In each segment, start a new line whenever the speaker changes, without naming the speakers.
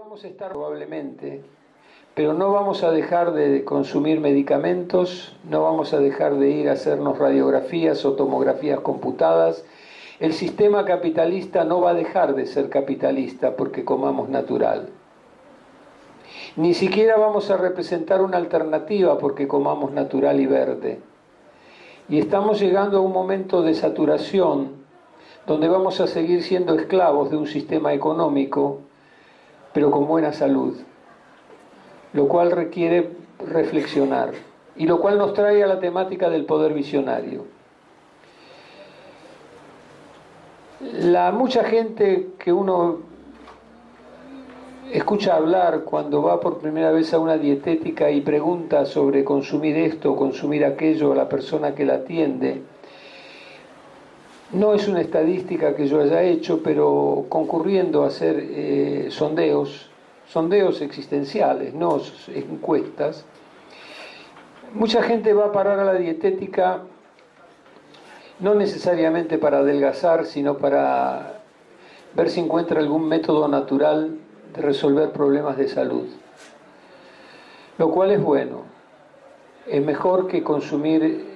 vamos a estar probablemente, pero no vamos a dejar de consumir medicamentos, no vamos a dejar de ir a hacernos radiografías o tomografías computadas. El sistema capitalista no va a dejar de ser capitalista porque comamos natural. Ni siquiera vamos a representar una alternativa porque comamos natural y verde. Y estamos llegando a un momento de saturación donde vamos a seguir siendo esclavos de un sistema económico, pero con buena salud, lo cual requiere reflexionar y lo cual nos trae a la temática del poder visionario. Mucha gente que uno escucha hablar cuando va por primera vez a una dietética y pregunta sobre consumir esto o consumir aquello a la persona que la atiende, no es una estadística que yo haya hecho, pero concurriendo a hacer sondeos existenciales, no encuestas, mucha gente va a parar a la dietética no necesariamente para adelgazar, sino para ver si encuentra algún método natural de resolver problemas de salud, lo cual es bueno. Es mejor que consumir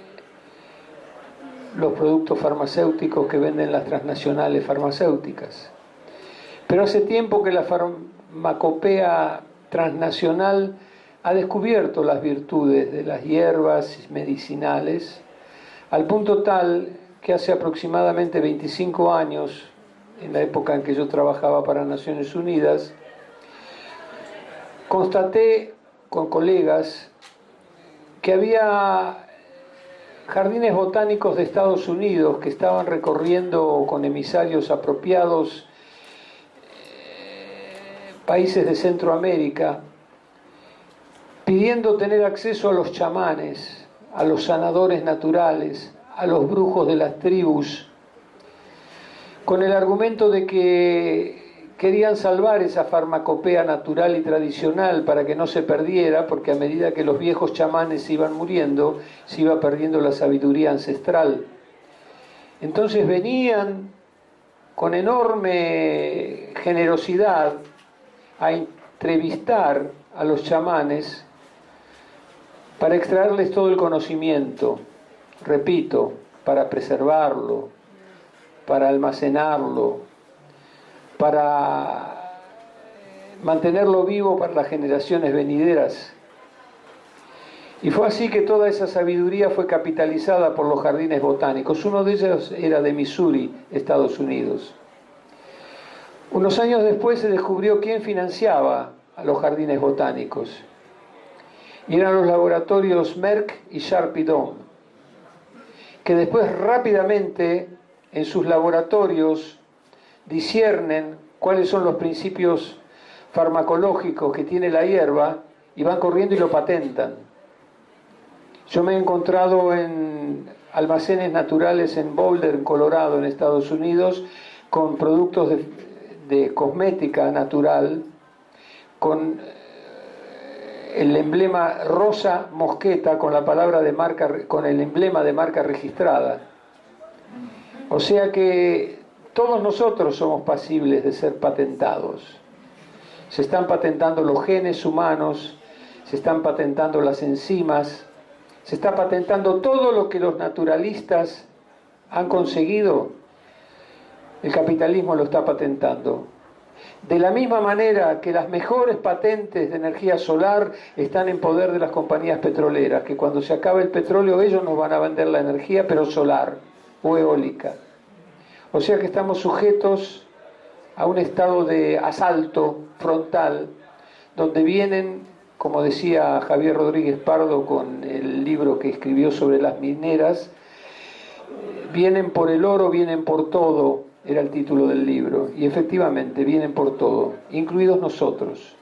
los productos farmacéuticos que venden las transnacionales farmacéuticas. Pero hace tiempo que la farmacopea transnacional ha descubierto las virtudes de las hierbas medicinales, al punto tal que hace aproximadamente 25 años, en la época en que yo trabajaba para Naciones Unidas, constaté con colegas que había jardines botánicos de Estados Unidos que estaban recorriendo con emisarios apropiados países de Centroamérica, pidiendo tener acceso a los chamanes, a los sanadores naturales, a los brujos de las tribus, con el argumento de que querían salvar esa farmacopea natural y tradicional para que no se perdiera, porque a medida que los viejos chamanes se iban muriendo, se iba perdiendo la sabiduría ancestral. Entonces venían con enorme generosidad a entrevistar a los chamanes para extraerles todo el conocimiento, repito, para preservarlo, para almacenarlo, para mantenerlo vivo para las generaciones venideras. Y fue así que toda esa sabiduría fue capitalizada por los jardines botánicos. Uno de ellos era de Missouri, Estados Unidos. Unos años después se descubrió quién financiaba a los jardines botánicos. Y eran los laboratorios Merck y Sharpie-Dohme, que después rápidamente en sus laboratorios disciernen cuáles son los principios farmacológicos que tiene la hierba y van corriendo y lo patentan. Yo me he encontrado en almacenes naturales en Boulder, en Colorado, en Estados Unidos, con productos de cosmética natural, con el emblema rosa mosqueta con la palabra de marca, con el emblema de marca registrada. O sea que todos nosotros somos pasibles de ser patentados. Se están patentando los genes humanos, se están patentando las enzimas, se está patentando todo lo que los naturalistas han conseguido. El capitalismo lo está patentando. De la misma manera que las mejores patentes de energía solar están en poder de las compañías petroleras, que cuando se acabe el petróleo ellos nos van a vender la energía, pero solar o eólica. O sea que estamos sujetos a un estado de asalto frontal, donde vienen, como decía Javier Rodríguez Pardo con el libro que escribió sobre las mineras, vienen por el oro, vienen por todo, era el título del libro, y efectivamente vienen por todo, incluidos nosotros.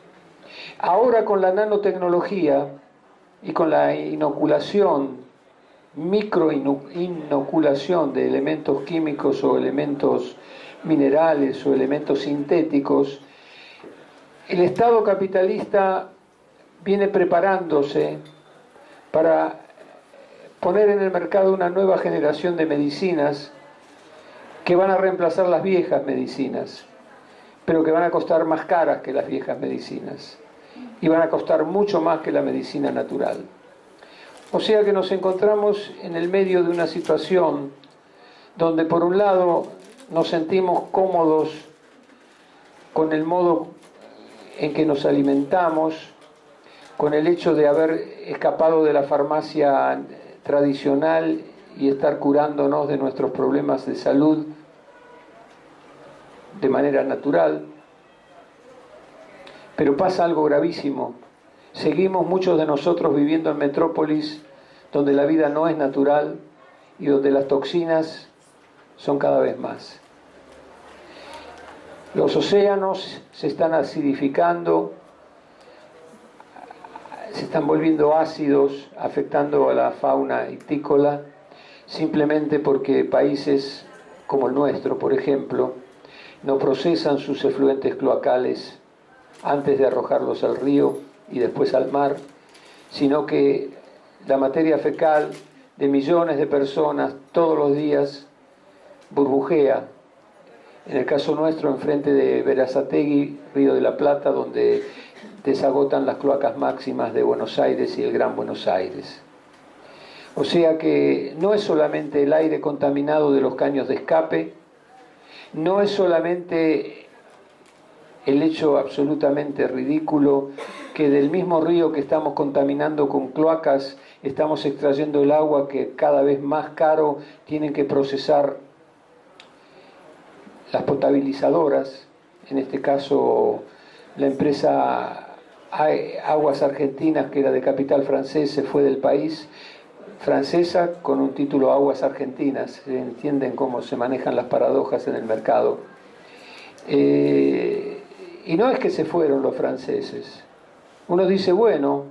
Ahora con la nanotecnología y con la inoculación, microinoculación de elementos químicos o elementos minerales o elementos sintéticos, el Estado capitalista viene preparándose para poner en el mercado una nueva generación de medicinas que van a reemplazar las viejas medicinas. pero que van a costar más caras que las viejas medicinas y van a costar mucho más que la medicina natural. O sea que nos encontramos en el medio de una situación donde por un lado nos sentimos cómodos con el modo en que nos alimentamos, con el hecho de haber escapado de la farmacia tradicional y estar curándonos de nuestros problemas de salud de manera natural. Pero pasa algo gravísimo. Seguimos muchos de nosotros viviendo en metrópolis donde la vida no es natural y donde las toxinas son cada vez más. Los océanos se están acidificando, se están volviendo ácidos, afectando a la fauna ictícola, simplemente porque países como el nuestro, por ejemplo, no procesan sus efluentes cloacales antes de arrojarlos al río y después al mar, sino que la materia fecal de millones de personas todos los días burbujea. En el caso nuestro, enfrente de Berazategui, Río de la Plata, donde desagotan las cloacas máximas de Buenos Aires y el Gran Buenos Aires. O sea que no es solamente el aire contaminado de los caños de escape, no es solamente el hecho absolutamente ridículo que del mismo río que estamos contaminando con cloacas, estamos extrayendo el agua que cada vez más caro tienen que procesar las potabilizadoras, en este caso la empresa Aguas Argentinas, que era de capital francés, se fue del país, francesa con un título Aguas Argentinas. Entienden cómo se manejan las paradojas en el mercado. Y no es que se fueron los franceses. Uno dice, bueno,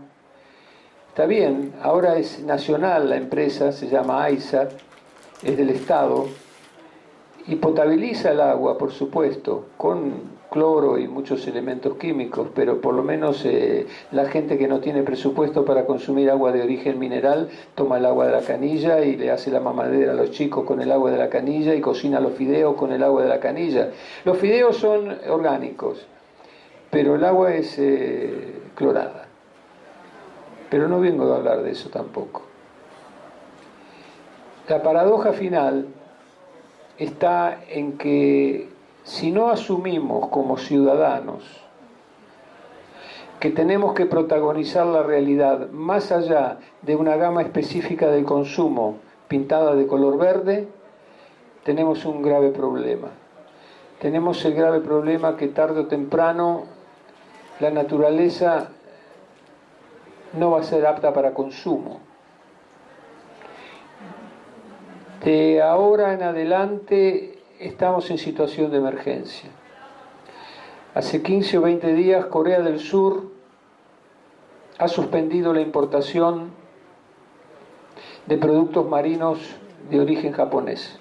está bien, ahora es nacional la empresa, se llama AISA, es del Estado, y potabiliza el agua, por supuesto, con cloro y muchos elementos químicos, pero por lo menos la gente que no tiene presupuesto para consumir agua de origen mineral toma el agua de la canilla y le hace la mamadera a los chicos con el agua de la canilla y cocina los fideos con el agua de la canilla. Los fideos son orgánicos, pero el agua es clorada. Pero no vengo a hablar de eso tampoco. La paradoja final está en que si no asumimos como ciudadanos que tenemos que protagonizar la realidad más allá de una gama específica del consumo pintada de color verde, tenemos un grave problema. Tenemos el grave problema que tarde o temprano la naturaleza no va a ser apta para consumo. De ahora en adelante estamos en situación de emergencia. Hace 15 o 20 días Corea del Sur ha suspendido la importación de productos marinos de origen japonés.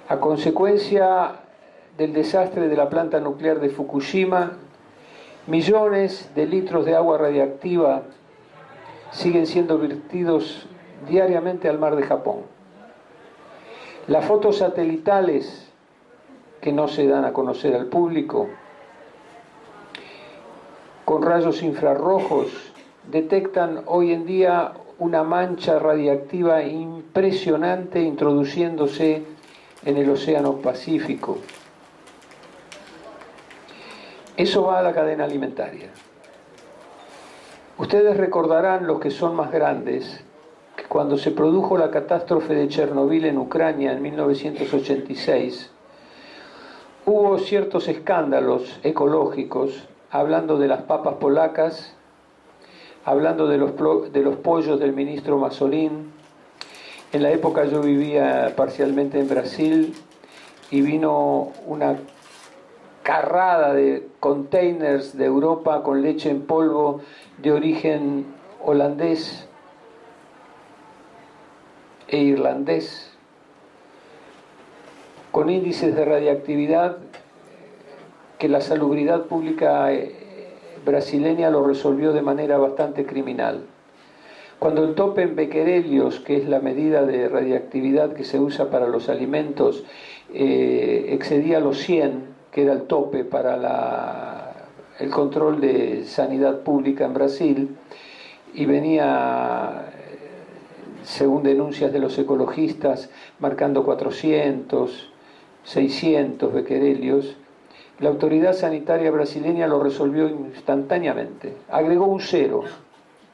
A consecuencia del desastre de la planta nuclear de Fukushima, millones de litros de agua radiactiva siguen siendo vertidos diariamente al mar de Japón. Las fotos satelitales que no se dan a conocer al público, con rayos infrarrojos, detectan hoy en día una mancha radiactiva impresionante introduciéndose en el Océano Pacífico. Eso va a la cadena alimentaria. Ustedes recordarán, los que son más grandes, que cuando se produjo la catástrofe de Chernobyl en Ucrania en 1986, hubo ciertos escándalos ecológicos, hablando de las papas polacas, hablando de los pollos del ministro Masolín. En la época yo vivía parcialmente en Brasil y vino una carrada de containers de Europa con leche en polvo de origen holandés e irlandés, con índices de radiactividad que la salubridad pública brasileña lo resolvió de manera bastante criminal. Cuando el tope en becquerelios, que es la medida de radiactividad que se usa para los alimentos, excedía los 100, que era el tope para el control de sanidad pública en Brasil, y venía, según denuncias de los ecologistas, marcando 400, 600 becquerelios. La autoridad sanitaria brasileña lo resolvió instantáneamente, agregó un cero,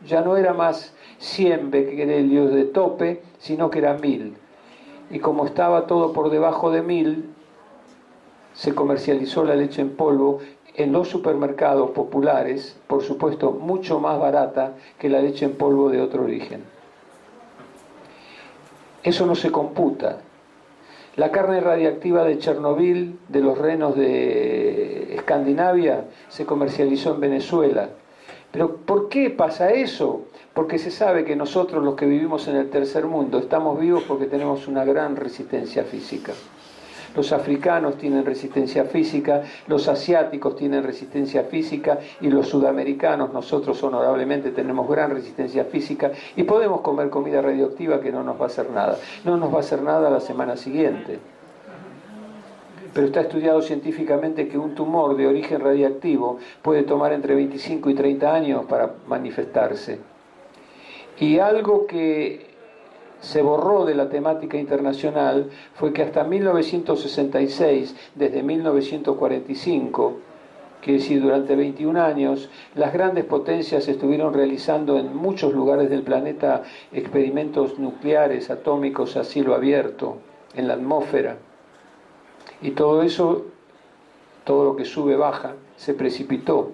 ya no era más 100 becquerelios de tope, sino que era 1000. Y como estaba todo por debajo de 1000, se comercializó la leche en polvo en los supermercados populares, por supuesto mucho más barata que la leche en polvo de otro origen. Eso no se computa. La carne radiactiva de Chernobyl, de los renos de Escandinavia, se comercializó en Venezuela. ¿Pero por qué pasa eso? Porque se sabe que nosotros, los que vivimos en el tercer mundo, estamos vivos porque tenemos una gran resistencia física. Los africanos tienen resistencia física, los asiáticos tienen resistencia física y los sudamericanos, nosotros honorablemente tenemos gran resistencia física y podemos comer comida radioactiva que no nos va a hacer nada. No nos va a hacer nada la semana siguiente. Pero está estudiado científicamente que un tumor de origen radiactivo puede tomar entre 25 y 30 años para manifestarse. Y algo que se borró de la temática internacional fue que hasta 1966, desde 1945, quiere decir durante 21 años, las grandes potencias estuvieron realizando en muchos lugares del planeta experimentos nucleares, atómicos a cielo abierto, en la atmósfera. Y todo eso, todo lo que sube, baja, se precipitó.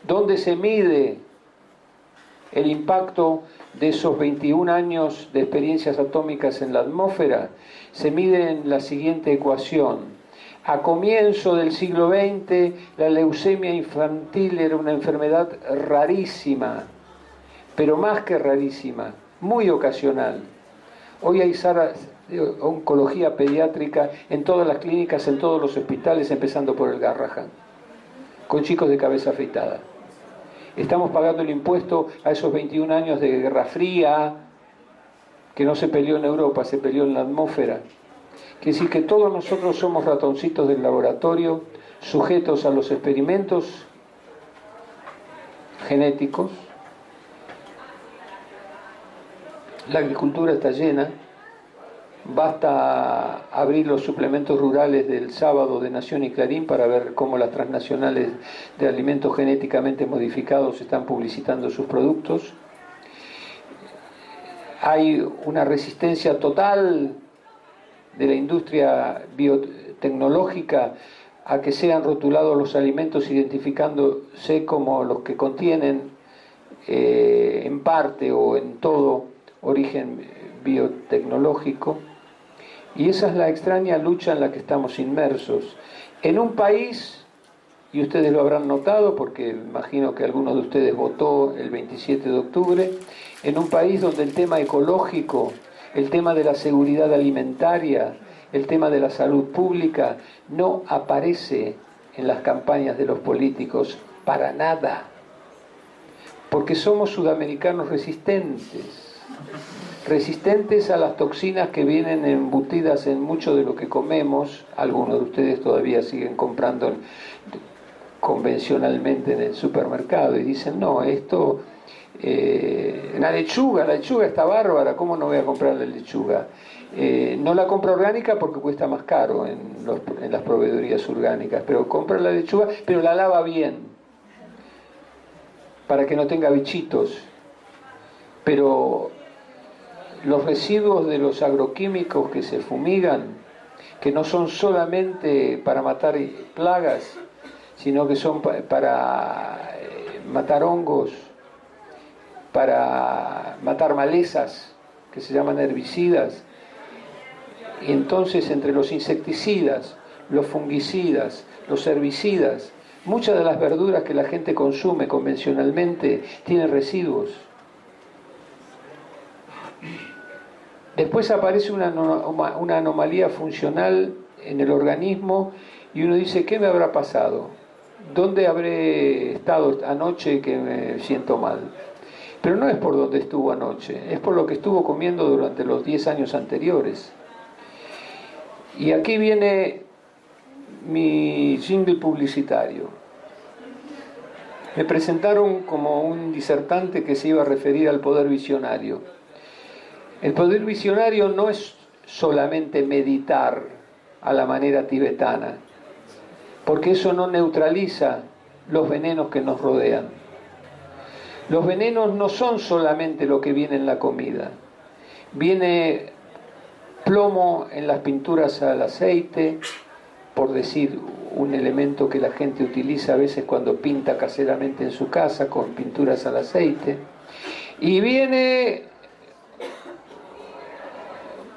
¿Dónde se mide el impacto de esos 21 años de experiencias atómicas en la atmósfera? Se mide en la siguiente ecuación. A comienzo del siglo XX, la leucemia infantil era una enfermedad rarísima, pero más que rarísima, muy ocasional. Hoy hay salas de oncología pediátrica en todas las clínicas, en todos los hospitales, empezando por el Garrahan, con chicos de cabeza afeitada. Estamos pagando el impuesto a esos 21 años de Guerra Fría, que no se peleó en Europa, se peleó en la atmósfera. Quiere decir que todos nosotros somos ratoncitos del laboratorio, sujetos a los experimentos genéticos. La agricultura está llena. Basta abrir los suplementos rurales del sábado de Nación y Clarín para ver cómo las transnacionales de alimentos genéticamente modificados están publicitando sus productos. Hay una resistencia total de la industria biotecnológica a que sean rotulados los alimentos identificándose como los que contienen en parte o en todo origen biotecnológico. Y esa es la extraña lucha en la que estamos inmersos. En un país, y ustedes lo habrán notado porque imagino que alguno de ustedes votó el 27 de octubre, en un país donde el tema ecológico, el tema de la seguridad alimentaria, el tema de la salud pública no aparece en las campañas de los políticos para nada, porque somos sudamericanos resistentes a las toxinas que vienen embutidas en mucho de lo que comemos. Algunos de ustedes todavía siguen comprando convencionalmente en el supermercado y dicen, no, esto, la lechuga está bárbara, ¿cómo no voy a comprar la lechuga? No la compra orgánica porque cuesta más caro en las proveedorías orgánicas, pero compra la lechuga, pero la lava bien, para que no tenga bichitos. Pero los residuos de los agroquímicos que se fumigan, que no son solamente para matar plagas, sino que son para matar hongos, para matar malezas, que se llaman herbicidas. Y entonces entre los insecticidas, los fungicidas, los herbicidas, muchas de las verduras que la gente consume convencionalmente tienen residuos. Después aparece una anomalía funcional en el organismo y uno dice, ¿qué me habrá pasado? ¿Dónde habré estado anoche que me siento mal? Pero no es por donde estuvo anoche, es por lo que estuvo comiendo durante los 10 años anteriores. Y aquí viene mi jingle publicitario. Me presentaron como un disertante que se iba a referir al poder visionario. El poder visionario no es solamente meditar a la manera tibetana, porque eso no neutraliza los venenos que nos rodean. Los venenos no son solamente lo que viene en la comida. Viene plomo en las pinturas al aceite, por decir un elemento que la gente utiliza a veces cuando pinta caseramente en su casa con pinturas al aceite. Y viene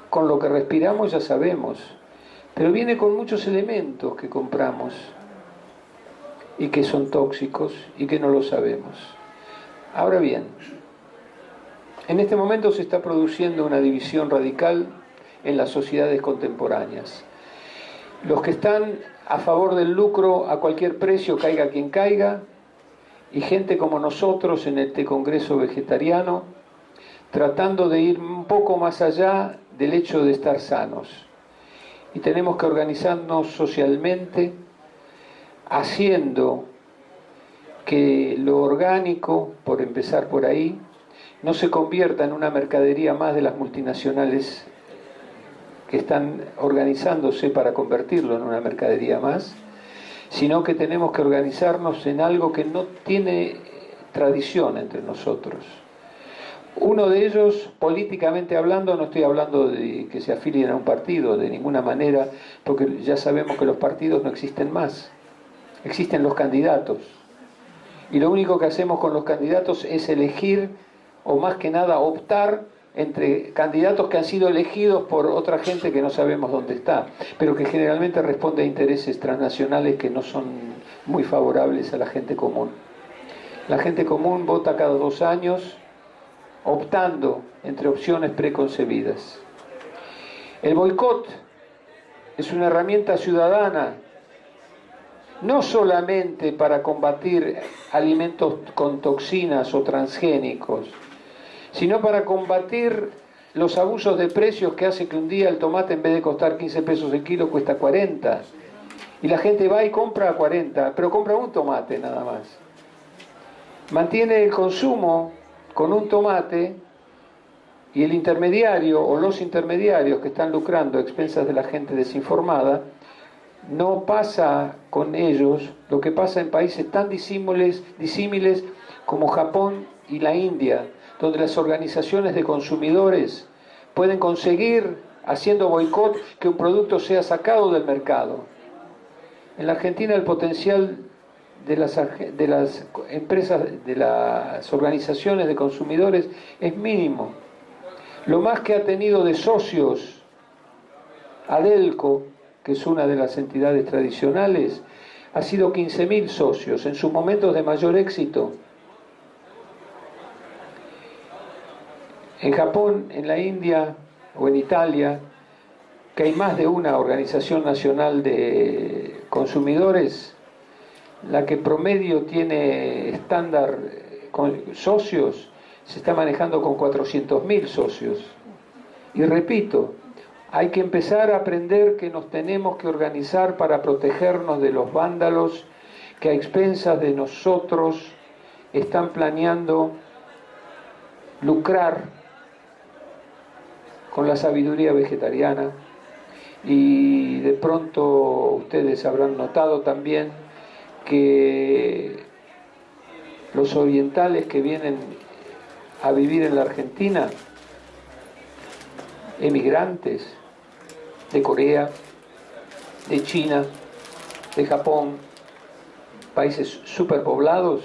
con lo que respiramos, ya sabemos, pero viene con muchos elementos que compramos y que son tóxicos y que no lo sabemos. Ahora bien, en este momento se está produciendo una división radical en las sociedades contemporáneas. Los que están a favor del lucro a cualquier precio, caiga quien caiga, y gente como nosotros en este Congreso Vegetariano, tratando de ir un poco más allá del hecho de estar sanos. Y tenemos que organizarnos socialmente, haciendo que lo orgánico, por empezar por ahí, no se convierta en una mercadería más de las multinacionales que están organizándose para convertirlo en una mercadería más, sino que tenemos que organizarnos en algo que no tiene tradición entre nosotros. Uno de ellos, políticamente hablando, no estoy hablando de que se afilien a un partido, de ninguna manera, porque ya sabemos que los partidos no existen más, existen los candidatos. Y lo único que hacemos con los candidatos es elegir, o más que nada optar, entre candidatos que han sido elegidos por otra gente que no sabemos dónde está, pero que generalmente responde a intereses transnacionales que no son muy favorables a la gente común. La gente común vota cada 2 años, optando entre opciones preconcebidas. El boicot es una herramienta ciudadana, no solamente para combatir alimentos con toxinas o transgénicos, sino para combatir los abusos de precios que hace que un día el tomate, en vez de costar 15 pesos el kilo, cuesta 40. Y la gente va y compra a 40, pero compra un tomate nada más. Mantiene el consumo con un tomate, y el intermediario o los intermediarios que están lucrando a expensas de la gente desinformada, no pasa con ellos lo que pasa en países tan disímiles como Japón y la India, donde las organizaciones de consumidores pueden conseguir, haciendo boicot, que un producto sea sacado del mercado. En la Argentina el potencial de las empresas, de las organizaciones de consumidores es mínimo. Lo más que ha tenido de socios Adelco, que es una de las entidades tradicionales, ha sido 15.000 socios en sus momentos de mayor éxito. En Japón, en la India o en Italia, que hay más de una organización nacional de consumidores, la que promedio tiene estándar con socios, se está manejando con 400.000 socios. Y repito, hay que empezar a aprender que nos tenemos que organizar para protegernos de los vándalos que a expensas de nosotros están planeando lucrar con la sabiduría vegetariana. Y de pronto ustedes habrán notado también que los orientales que vienen a vivir en la Argentina, emigrantes de Corea, de China, de Japón, países superpoblados,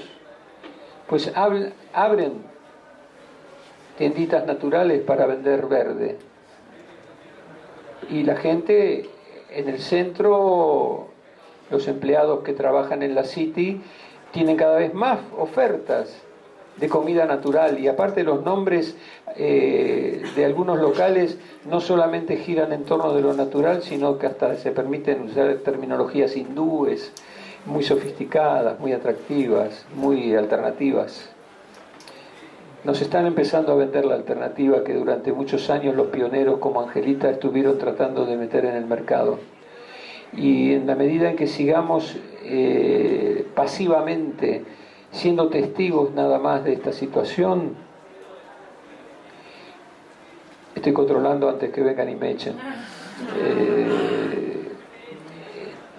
pues abren tienditas naturales para vender verde. Y la gente en el centro, los empleados que trabajan en la City, tienen cada vez más ofertas de comida natural, y aparte los nombres de algunos locales no solamente giran en torno de lo natural, sino que hasta se permiten usar terminologías hindúes muy sofisticadas, muy atractivas, muy alternativas. Nos están empezando a vender la alternativa que durante muchos años los pioneros como Angelita estuvieron tratando de meter en el mercado. Y en la medida en que sigamos pasivamente siendo testigos nada más de esta situación, estoy controlando antes que vengan y me echen,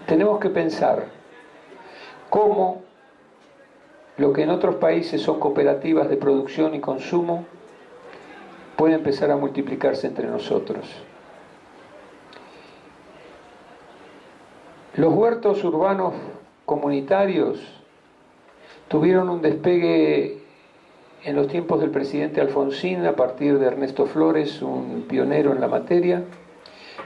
tenemos que pensar cómo lo que en otros países son cooperativas de producción y consumo puede empezar a multiplicarse entre nosotros. Los huertos urbanos comunitarios tuvieron un despegue en los tiempos del presidente Alfonsín a partir de Ernesto Flores, un pionero en la materia,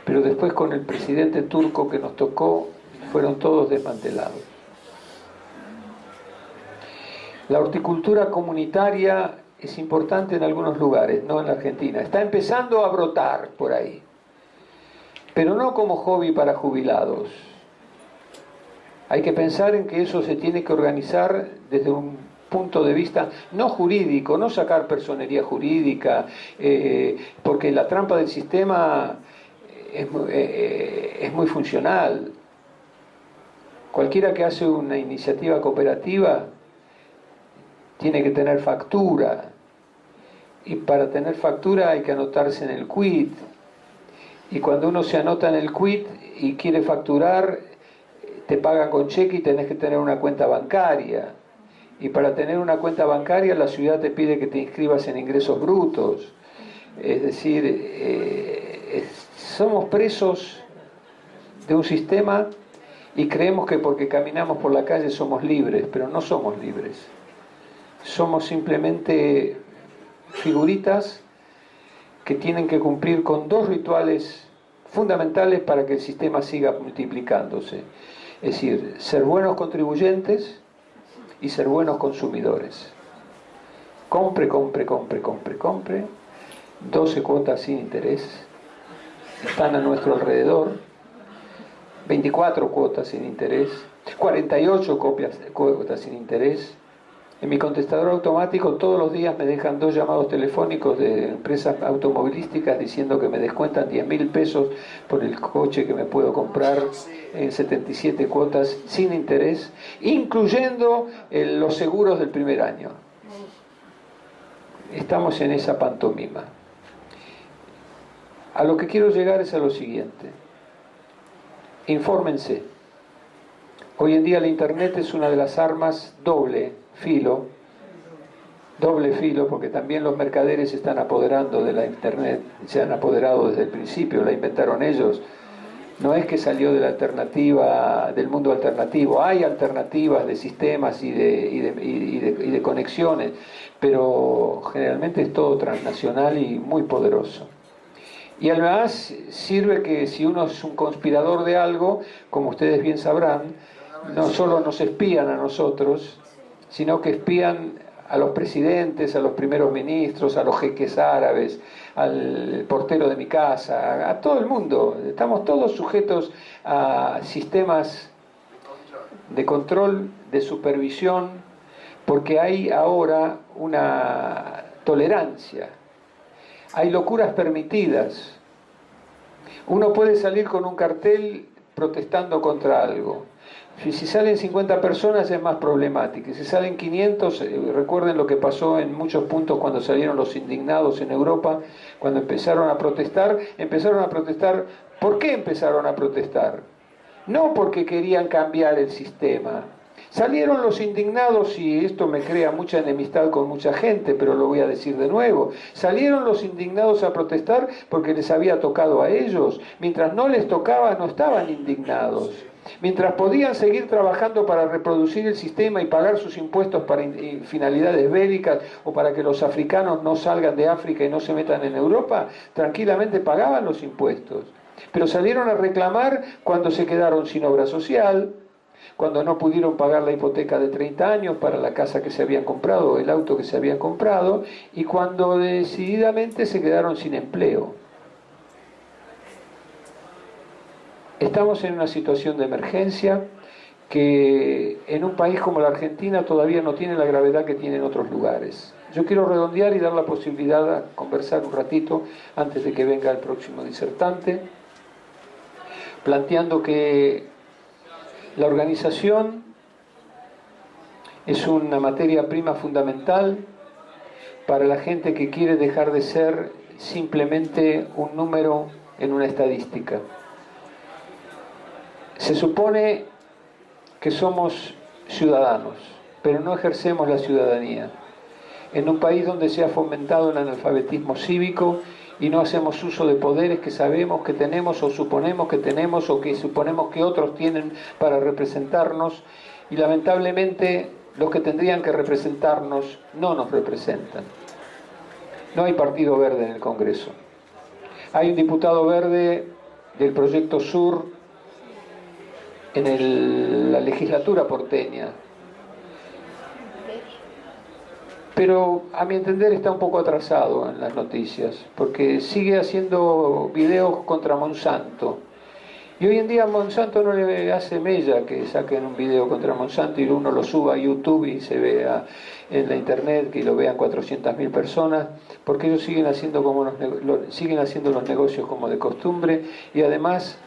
pero después con el presidente turco que nos tocó fueron todos desmantelados. La horticultura comunitaria es importante en algunos lugares, no en la Argentina. Está empezando a brotar por ahí, pero no como hobby para jubilados. Hay que pensar en que eso se tiene que organizar desde un punto de vista no jurídico, no sacar personería jurídica, porque la trampa del sistema es muy funcional. Cualquiera que hace una iniciativa cooperativa tiene que tener factura, y para tener factura hay que anotarse en el quit, y cuando uno se anota en el quit y quiere facturar, te pagan con cheque y tenés que tener una cuenta bancaria. Y para tener una cuenta bancaria la ciudad te pide que te inscribas en ingresos brutos. Es decir, somos presos de un sistema y creemos que porque caminamos por la calle somos libres, pero no somos libres. Somos simplemente figuritas que tienen que cumplir con dos rituales fundamentales para que el sistema siga multiplicándose. Es decir, ser buenos contribuyentes y ser buenos consumidores. Compre, compre, compre, compre, compre. 12 cuotas sin interés. Están a nuestro alrededor. 24 cuotas sin interés. 48 cuotas sin interés. En mi contestador automático todos los días me dejan 2 llamados telefónicos de empresas automovilísticas diciendo que me descuentan 10.000 pesos por el coche que me puedo comprar en 77 cuotas sin interés, incluyendo los seguros del primer año. Estamos en esa pantomima. A lo que quiero llegar es a lo siguiente. Infórmense. Hoy en día la Internet es una de las armas doble filo, porque también los mercaderes se están apoderando de la Internet, se han apoderado desde el principio, la inventaron ellos. No es que salió de la alternativa, del mundo alternativo, hay alternativas de sistemas y de conexiones, pero generalmente es todo transnacional y muy poderoso. Y además sirve que si uno es un conspirador de algo, como ustedes bien sabrán, no solo nos espían a nosotros, sino que espían a los presidentes, a los primeros ministros, a los jeques árabes, al portero de mi casa, a todo el mundo. Estamos todos sujetos a sistemas de control, de supervisión, porque hay ahora una tolerancia. Hay locuras permitidas. Uno puede salir con un cartel protestando contra algo. Si salen 50 personas es más problemático. Si salen 500, recuerden lo que pasó en muchos puntos cuando salieron los indignados en Europa, cuando empezaron a protestar. ¿Por qué empezaron a protestar? No porque querían cambiar el sistema. Salieron los indignados, y esto me crea mucha enemistad con mucha gente, pero lo voy a decir de nuevo. Salieron los indignados a protestar porque les había tocado a ellos. Mientras no les tocaba, no estaban indignados. Mientras podían seguir trabajando para reproducir el sistema y pagar sus impuestos para finalidades bélicas o para que los africanos no salgan de África y no se metan en Europa, tranquilamente pagaban los impuestos. Pero salieron a reclamar cuando se quedaron sin obra social, cuando no pudieron pagar la hipoteca de 30 años para la casa que se habían comprado o el auto que se habían comprado, y cuando decididamente se quedaron sin empleo. Estamos en una situación de emergencia que en un país como la Argentina todavía no tiene la gravedad que tiene en otros lugares. Yo quiero redondear y dar la posibilidad a conversar un ratito antes de que venga el próximo disertante. planteando que la organización es una materia prima fundamental para la gente que quiere dejar de ser simplemente un número en una estadística. Se supone que somos ciudadanos, pero no ejercemos la ciudadanía. En un país donde se ha fomentado el analfabetismo cívico y no hacemos uso de poderes que sabemos que tenemos o suponemos que tenemos o que suponemos que otros tienen para representarnos, y lamentablemente los que tendrían que representarnos no nos representan. No hay Partido Verde en el Congreso. Hay un diputado verde del Proyecto Sur en la legislatura porteña, pero a mi entender está un poco atrasado en las noticias, porque sigue haciendo videos contra Monsanto. Y hoy en día a Monsanto no le hace mella que saquen un video contra Monsanto y uno lo suba a YouTube y se vea en la internet, que lo vean 400.000 personas, porque ellos siguen haciendo, siguen haciendo los negocios como de costumbre, y además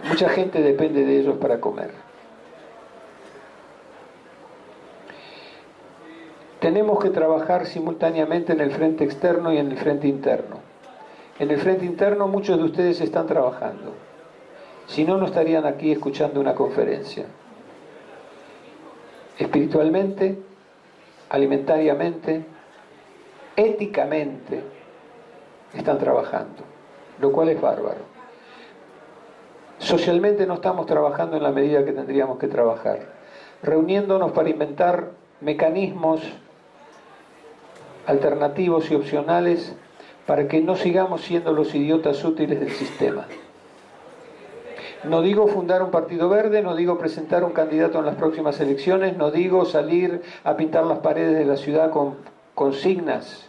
mucha gente depende de ellos para comer. Tenemos que trabajar simultáneamente en el frente externo y en el frente interno. En el frente interno muchos de ustedes están trabajando. Si no, no estarían aquí escuchando una conferencia. Espiritualmente, alimentariamente, éticamente, están trabajando, lo cual es bárbaro. Socialmente no estamos trabajando en la medida que tendríamos que trabajar, reuniéndonos para inventar mecanismos alternativos y opcionales para que no sigamos siendo los idiotas útiles del sistema. No digo fundar un partido verde, no digo presentar un candidato en las próximas elecciones, no digo salir a pintar las paredes de la ciudad con consignas.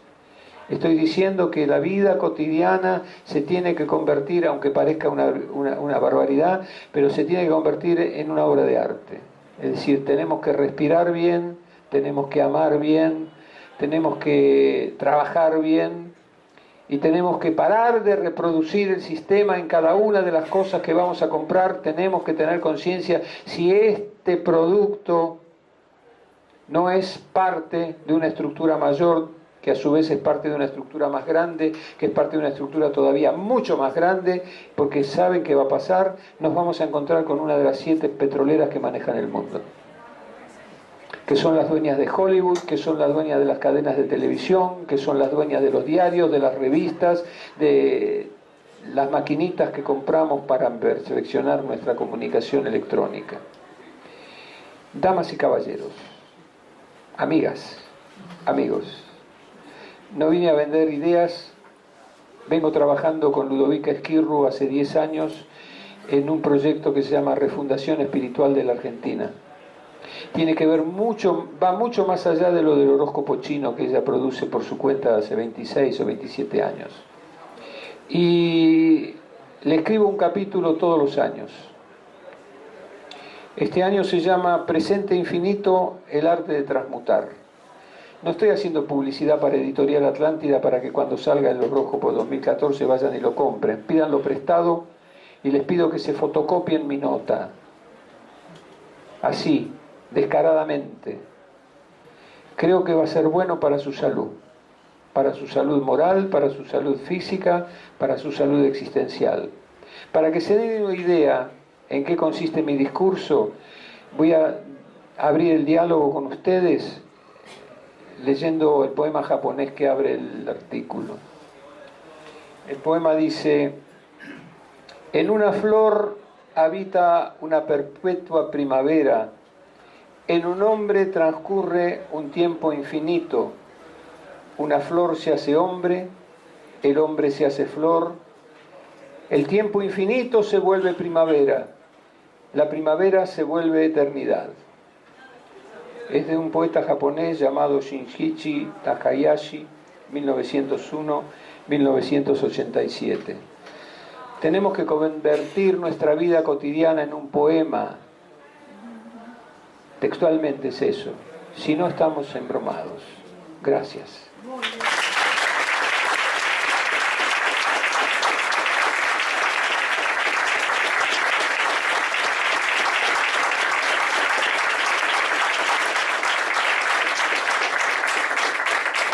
Estoy diciendo que la vida cotidiana se tiene que convertir, aunque parezca una barbaridad, pero se tiene que convertir en una obra de arte. Es decir, tenemos que respirar bien, tenemos que amar bien, tenemos que trabajar bien, y tenemos que parar de reproducir el sistema en cada una de las cosas que vamos a comprar. Tenemos que tener conciencia si este producto no es parte de una estructura mayor, que a su vez es parte de una estructura más grande, que es parte de una estructura todavía mucho más grande, porque saben que va a pasar, nos vamos a encontrar con una de las 7 petroleras que manejan el mundo, que son las dueñas de Hollywood, que son las dueñas de las cadenas de televisión, que son las dueñas de los diarios, de las revistas, de las maquinitas que compramos para seleccionar nuestra comunicación electrónica. Damas y caballeros, amigas, amigos, no vine a vender ideas, vengo trabajando con Ludovica Esquirru hace 10 años en un proyecto que se llama Refundación Espiritual de la Argentina. Tiene que ver mucho, va mucho más allá de lo del horóscopo chino que ella produce por su cuenta hace 26 o 27 años. Y le escribo un capítulo todos los años. Este año se llama Presente Infinito, el arte de transmutar. No estoy haciendo publicidad para Editorial Atlántida para que cuando salga el horóscopo 2014 vayan y lo compren. Pídanlo prestado y les pido que se fotocopien mi nota. Así, descaradamente. Creo que va a ser bueno para su salud moral, para su salud física, para su salud existencial. Para que se den una idea en qué consiste mi discurso, voy a abrir el diálogo con ustedes leyendo el poema japonés que abre el artículo. El poema dice: en una flor habita una perpetua primavera, en un hombre transcurre un tiempo infinito, una flor se hace hombre, el hombre se hace flor, el tiempo infinito se vuelve primavera, la primavera se vuelve eternidad. Es de un poeta japonés llamado Shinjichi Takahashi, 1901-1987. Tenemos que convertir nuestra vida cotidiana en un poema. Textualmente es eso. Si no, estamos embromados. Gracias.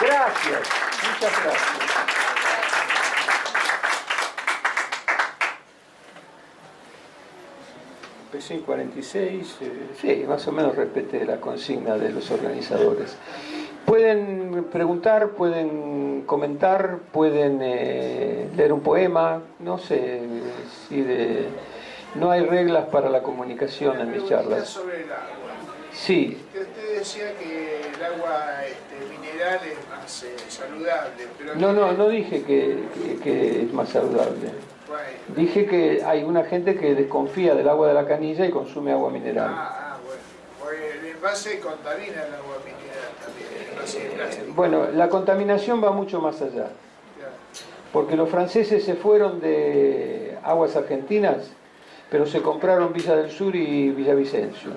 Gracias, muchas gracias. Empecé en 46, sí, más o menos respeté la consigna de los organizadores. Pueden preguntar, pueden comentar, pueden leer un poema, no sé si no hay reglas para la comunicación en mis charlas.
Sobre el agua.
Sí.
Usted decía que el agua mineral es más saludable, pero...
No dije que es más saludable.
Bueno.
Dije que hay una gente que desconfía del agua de la canilla y consume agua mineral.
Bueno. Porque el envase contamina el agua mineral también, el envase de plástico.
Bueno, la contaminación va mucho más allá. Porque los franceses se fueron de aguas argentinas, pero se compraron Villa del Sur y Villavicencio.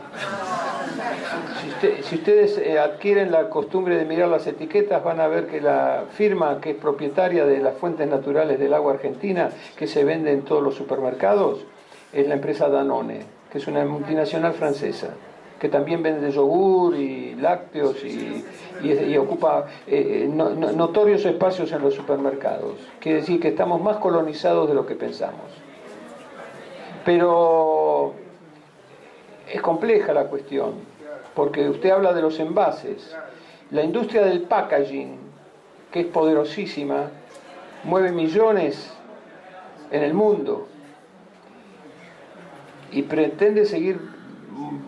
Si ustedes adquieren la costumbre de mirar las etiquetas, van a ver que la firma que es propietaria de las fuentes naturales del agua argentina, que se vende en todos los supermercados, es la empresa Danone, que es una multinacional francesa, que también vende yogur y lácteos y ocupa notorios espacios en los supermercados. Quiere decir que estamos más colonizados de lo que pensamos. Pero es compleja la cuestión, porque usted habla de los envases. La industria del packaging, que es poderosísima, mueve millones en el mundo y pretende seguir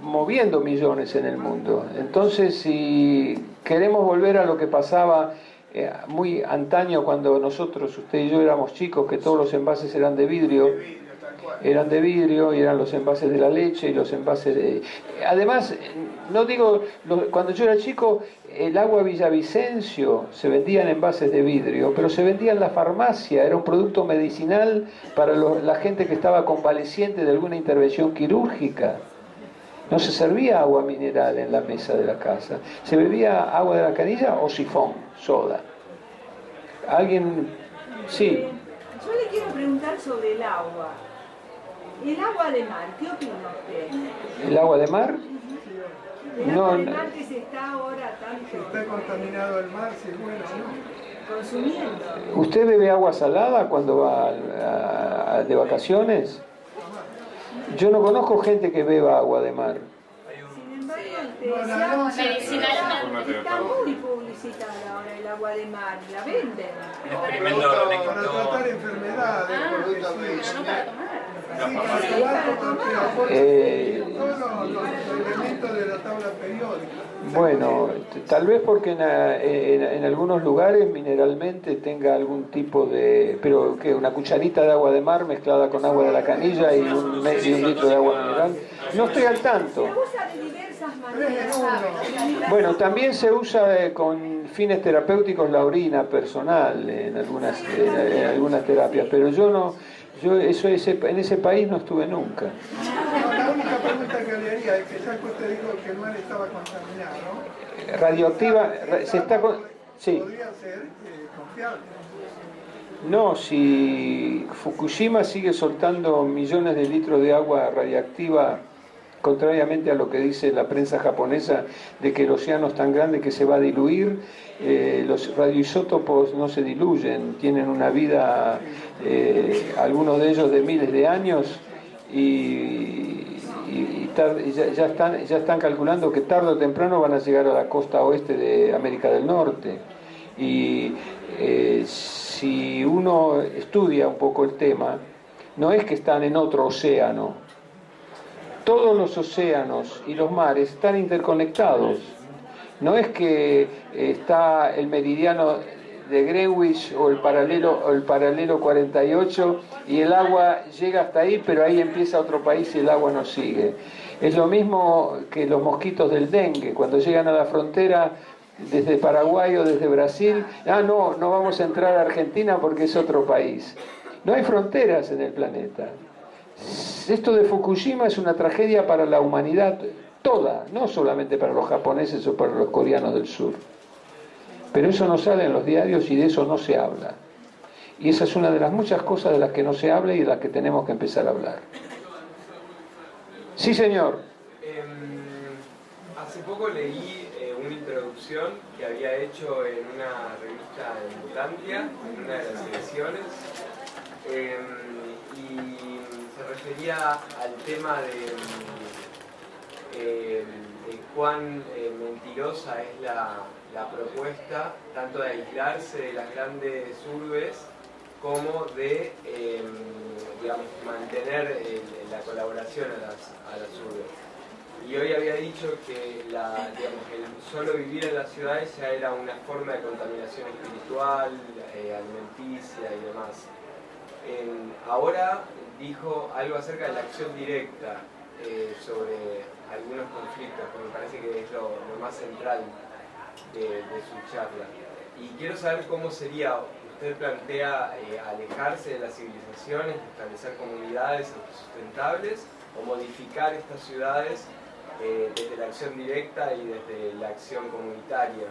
moviendo millones en el mundo. Entonces, si queremos volver a lo que pasaba muy antaño, cuando nosotros, usted y yo éramos chicos, que todos los envases eran de vidrio y eran los envases de la leche y los envases de... Además, no digo, cuando yo era chico, el agua Villavicencio se vendía en envases de vidrio, pero se vendía en la farmacia, era un producto medicinal para la gente que estaba convaleciente de alguna intervención quirúrgica. No se servía agua mineral en la mesa de la casa, se bebía agua de la canilla o sifón, soda. ¿Alguien? Sí.
Yo le quiero preguntar sobre el agua. El agua de mar, ¿qué opina usted?
¿El agua de mar?
El agua de mar que se está ahora tanto...
Está contaminado el mar, si es bueno o no.
Consumiendo.
¿Usted bebe agua salada cuando va de vacaciones? Yo no conozco gente que beba agua de mar.
Sin embargo, medicinalmente está muy publicitada ahora el agua de mar, la venden.
Para tratar enfermedades, productos medicinales. Todos los elementos de la tabla periódica.
Bueno, tal vez porque en algunos lugares mineralmente tenga algún tipo de... Pero que una cucharita de agua de mar mezclada con agua de la canilla y un litro de agua mineral. No estoy al tanto.
Se usa de diversas maneras.
Bueno, también se usa con fines terapéuticos la orina personal en algunas terapias, pero en ese país no estuve nunca.
La única pregunta que le haría es que ya que usted dijo que el mar estaba contaminado, ¿no?
Radioactiva, sí.
Podría ser confiable.
No, si Fukushima sigue soltando millones de litros de agua radiactiva, contrariamente a lo que dice la prensa japonesa, de que el océano es tan grande que se va a diluir, los radioisótopos no se diluyen, tienen una vida, algunos de ellos de miles de años, y ya están calculando que tarde o temprano van a llegar a la costa oeste de América del Norte. Y si uno estudia un poco el tema, no es que están en otro océano. Todos los océanos y los mares están interconectados. No es que está el meridiano de Greenwich o el paralelo 48 y el agua llega hasta ahí, pero ahí empieza otro país y el agua no sigue. Es lo mismo que los mosquitos del dengue, cuando llegan a la frontera desde Paraguay o desde Brasil, no vamos a entrar a Argentina porque es otro país. No hay fronteras en el planeta. Esto de Fukushima es una tragedia para la humanidad toda, no solamente para los japoneses o para los coreanos del sur. Pero eso no sale en los diarios y de eso no se habla. Y esa es una de las muchas cosas de las que no se habla y de las que tenemos que empezar a hablar. Sí, señor.
Hace Hace poco leí una introducción que había hecho en una revista en Mutantia, en una de las ediciones, y se refería al tema de cuán mentirosa es la propuesta, tanto de aislarse de las grandes urbes como de digamos, mantener la colaboración a las urbes. Y hoy había dicho que digamos, el solo vivir en las ciudades ya era una forma de contaminación espiritual, alimenticia y demás. Ahora dijo algo acerca de la acción directa sobre algunos conflictos, que me parece que es lo más central de su charla. Y quiero saber cómo sería, usted plantea alejarse de las civilizaciones, establecer comunidades autosustentables o modificar estas ciudades desde la acción directa y desde la acción comunitaria.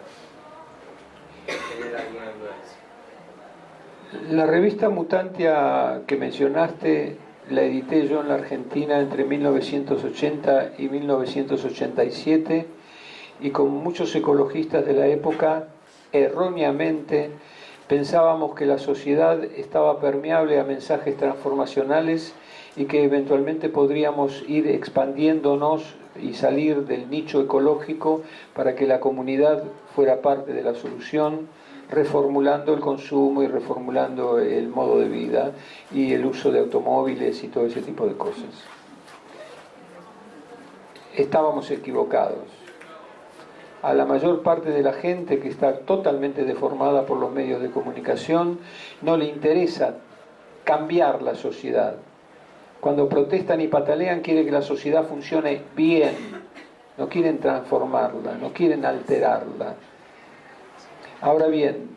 ¿Tener alguna duda de eso?
La revista Mutantia que mencionaste la edité yo en la Argentina entre 1980 y 1987 y como muchos ecologistas de la época, erróneamente pensábamos que la sociedad estaba permeable a mensajes transformacionales y que eventualmente podríamos ir expandiéndonos y salir del nicho ecológico para que la comunidad fuera parte de la solución, reformulando el consumo y reformulando el modo de vida y el uso de automóviles y todo ese tipo de cosas. Estábamos equivocados. A la mayor parte de la gente que está totalmente deformada por los medios de comunicación no le interesa cambiar la sociedad. Cuando protestan y patalean quieren que la sociedad funcione bien, no quieren transformarla, no quieren alterarla. Ahora bien,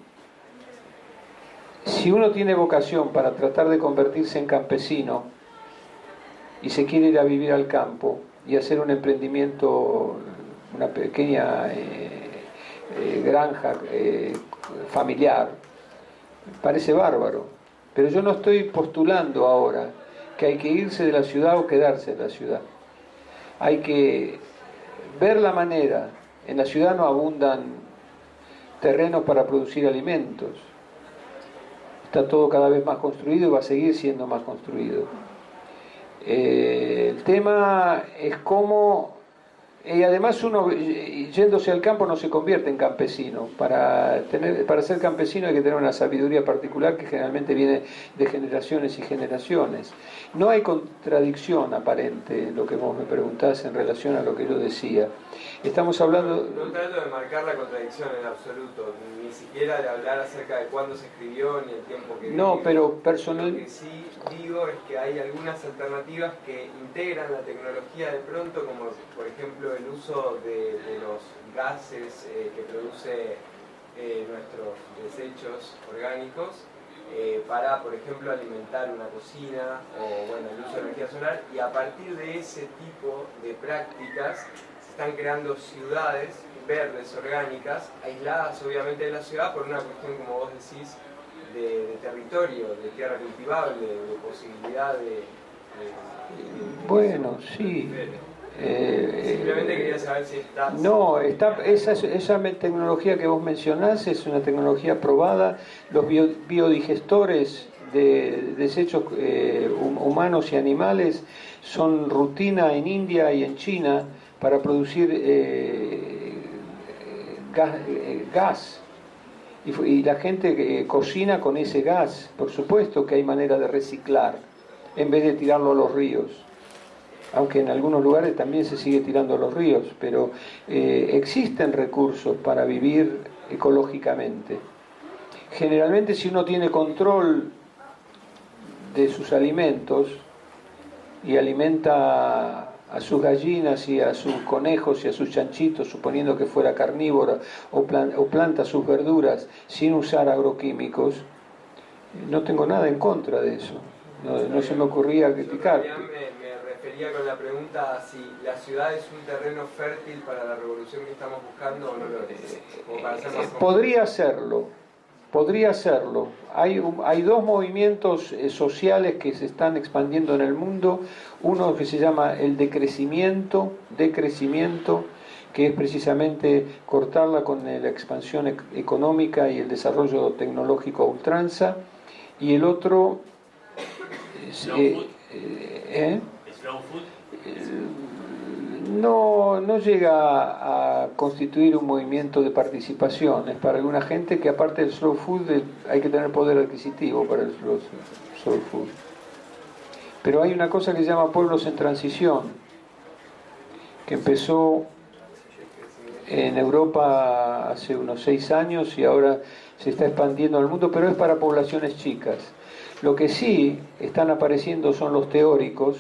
si uno tiene vocación para tratar de convertirse en campesino y se quiere ir a vivir al campo y hacer un emprendimiento, una pequeña granja familiar, parece bárbaro, pero yo no estoy postulando ahora que hay que irse de la ciudad o quedarse en la ciudad. Hay que ver la manera. En la ciudad no abundan terrenos para producir alimentos. Está todo cada vez más construido y va a seguir siendo más construido. El tema es cómo... Y además uno, yéndose al campo, no se convierte en campesino. Para ser campesino hay que tener una sabiduría particular que generalmente viene de generaciones y generaciones. No hay contradicción aparente, lo que vos me preguntás en relación a lo que yo decía. Estamos hablando...
No trato de marcar la contradicción en absoluto, ni siquiera de hablar acerca de cuándo se escribió ni el tiempo que
no,
vivió.
pero personalmente...
Lo que sí digo es que hay algunas alternativas que integran la tecnología de pronto, como por ejemplo el uso de los gases que produce nuestros desechos orgánicos para, por ejemplo, alimentar una cocina o bueno, el uso de energía solar, y a partir de ese tipo de prácticas se están creando ciudades verdes, orgánicas, aisladas obviamente de la ciudad por una cuestión, como vos decís, de territorio, de tierra cultivable, de posibilidad de
bueno, sí.
Simplemente quería saber si está...
No, esa tecnología que vos mencionás es una tecnología probada. Los biodigestores de desechos humanos y animales son rutina en India y en China para producir gas. Y la gente cocina con ese gas. Por supuesto que hay manera de reciclar en vez de tirarlo a los ríos, aunque en algunos lugares también se sigue tirando a los ríos, pero existen recursos para vivir ecológicamente. Generalmente, si uno tiene control de sus alimentos y alimenta a sus gallinas y a sus conejos y a sus chanchitos, suponiendo que fuera carnívora, o planta sus verduras sin usar agroquímicos, no tengo nada en contra de eso. No se me ocurría criticar.
Me refería con la pregunta si la ciudad es un terreno fértil para la revolución que estamos buscando o no lo es. Como para ser más
Podría serlo. Hay dos movimientos sociales que se están expandiendo en el mundo. Uno que se llama el decrecimiento, que es precisamente cortarla con la expansión económica y el desarrollo tecnológico a ultranza, y el otro...
Slow food.
No llega a constituir un movimiento de participación. Es para alguna gente que, aparte del slow food, hay que tener poder adquisitivo para el slow food. Pero hay una cosa que se llama pueblos en transición, que empezó en Europa hace unos 6 años y ahora se está expandiendo al mundo, pero es para poblaciones chicas. Lo que sí están apareciendo son los teóricos,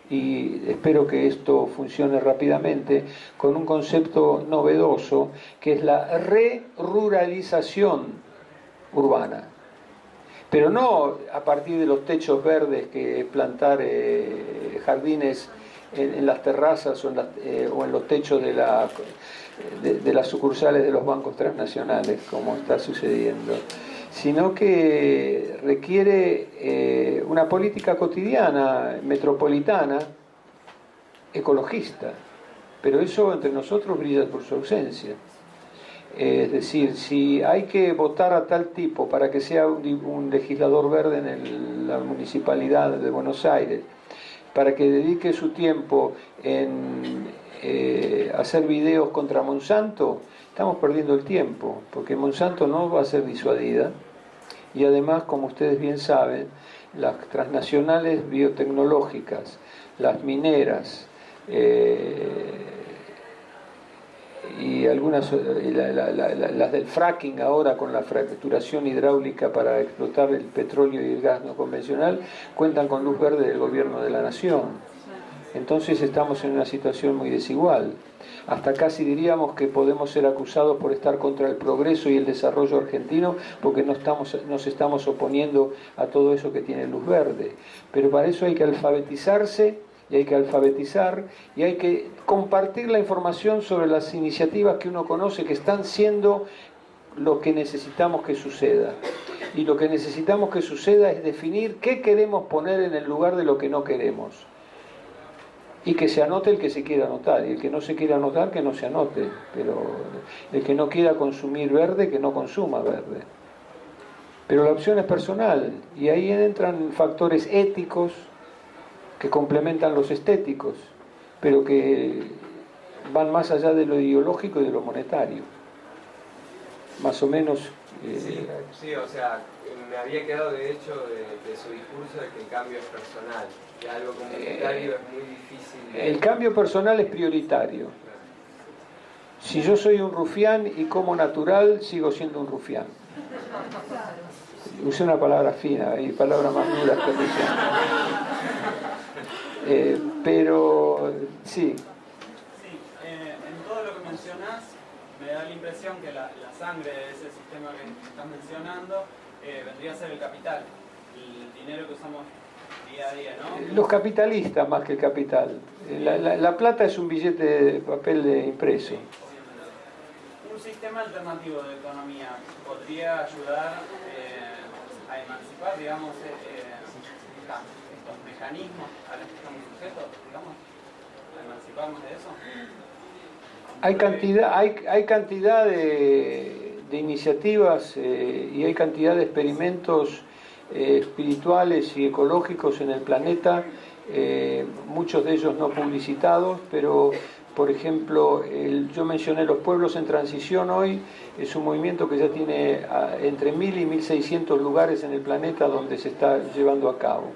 y espero que esto funcione rápidamente, con un concepto novedoso, que es la re-ruralización urbana. Pero no a partir de los techos verdes, que plantar jardines en las terrazas o en los techos de las sucursales de los bancos transnacionales, como está sucediendo, sino que requiere una política cotidiana, metropolitana, ecologista. Pero eso entre nosotros brilla por su ausencia. Es decir, si hay que votar a tal tipo para que sea un legislador verde en la municipalidad de Buenos Aires, para que dedique su tiempo en hacer videos contra Monsanto, estamos perdiendo el tiempo, porque Monsanto no va a ser disuadida. Y además, como ustedes bien saben, las transnacionales biotecnológicas, las mineras, y algunas, las del fracking ahora, con la fracturación hidráulica para explotar el petróleo y el gas no convencional, cuentan con luz verde del gobierno de la nación. Entonces estamos en una situación muy desigual. Hasta casi diríamos que podemos ser acusados por estar contra el progreso y el desarrollo argentino, porque nos estamos oponiendo a todo eso que tiene luz verde. Pero para eso hay que alfabetizarse, y hay que alfabetizar, y hay que compartir la información sobre las iniciativas que uno conoce, que están siendo lo que necesitamos que suceda. Y lo que necesitamos que suceda es definir qué queremos poner en el lugar de lo que no queremos. Y que se anote el que se quiera anotar, y el que no se quiera anotar, que no se anote. Pero el que no quiera consumir verde, que no consuma verde. Pero la opción es personal, y ahí entran factores éticos que complementan los estéticos, pero que van más allá de lo ideológico y de lo monetario. Más o menos...
Sí, o sea, me había quedado de hecho de su discurso de que el cambio es personal, que algo comunitario es muy difícil.
El cambio personal es prioritario. Si yo soy un rufián y como natural, sigo siendo un rufián. Usé una palabra fina y palabras más duras que rufián. Pero sí.
Sí, en todo lo que mencionás me da la impresión que la sangre de ese sistema que estás mencionando vendría a ser el capital, el dinero que usamos día a día, ¿no?
Los capitalistas más que el capital. La plata es un billete de papel impreso.
Sí, obviamente. Un sistema alternativo de economía podría ayudar a emancipar, digamos, estos mecanismos a los que estamos sujetos, digamos, a emanciparnos de eso.
Hay cantidad de iniciativas y hay cantidad de experimentos espirituales y ecológicos en el planeta, muchos de ellos no publicitados, pero por ejemplo, yo mencioné los pueblos en transición hoy, es un movimiento que ya tiene entre 1000 y 1600 lugares en el planeta donde se está llevando a cabo,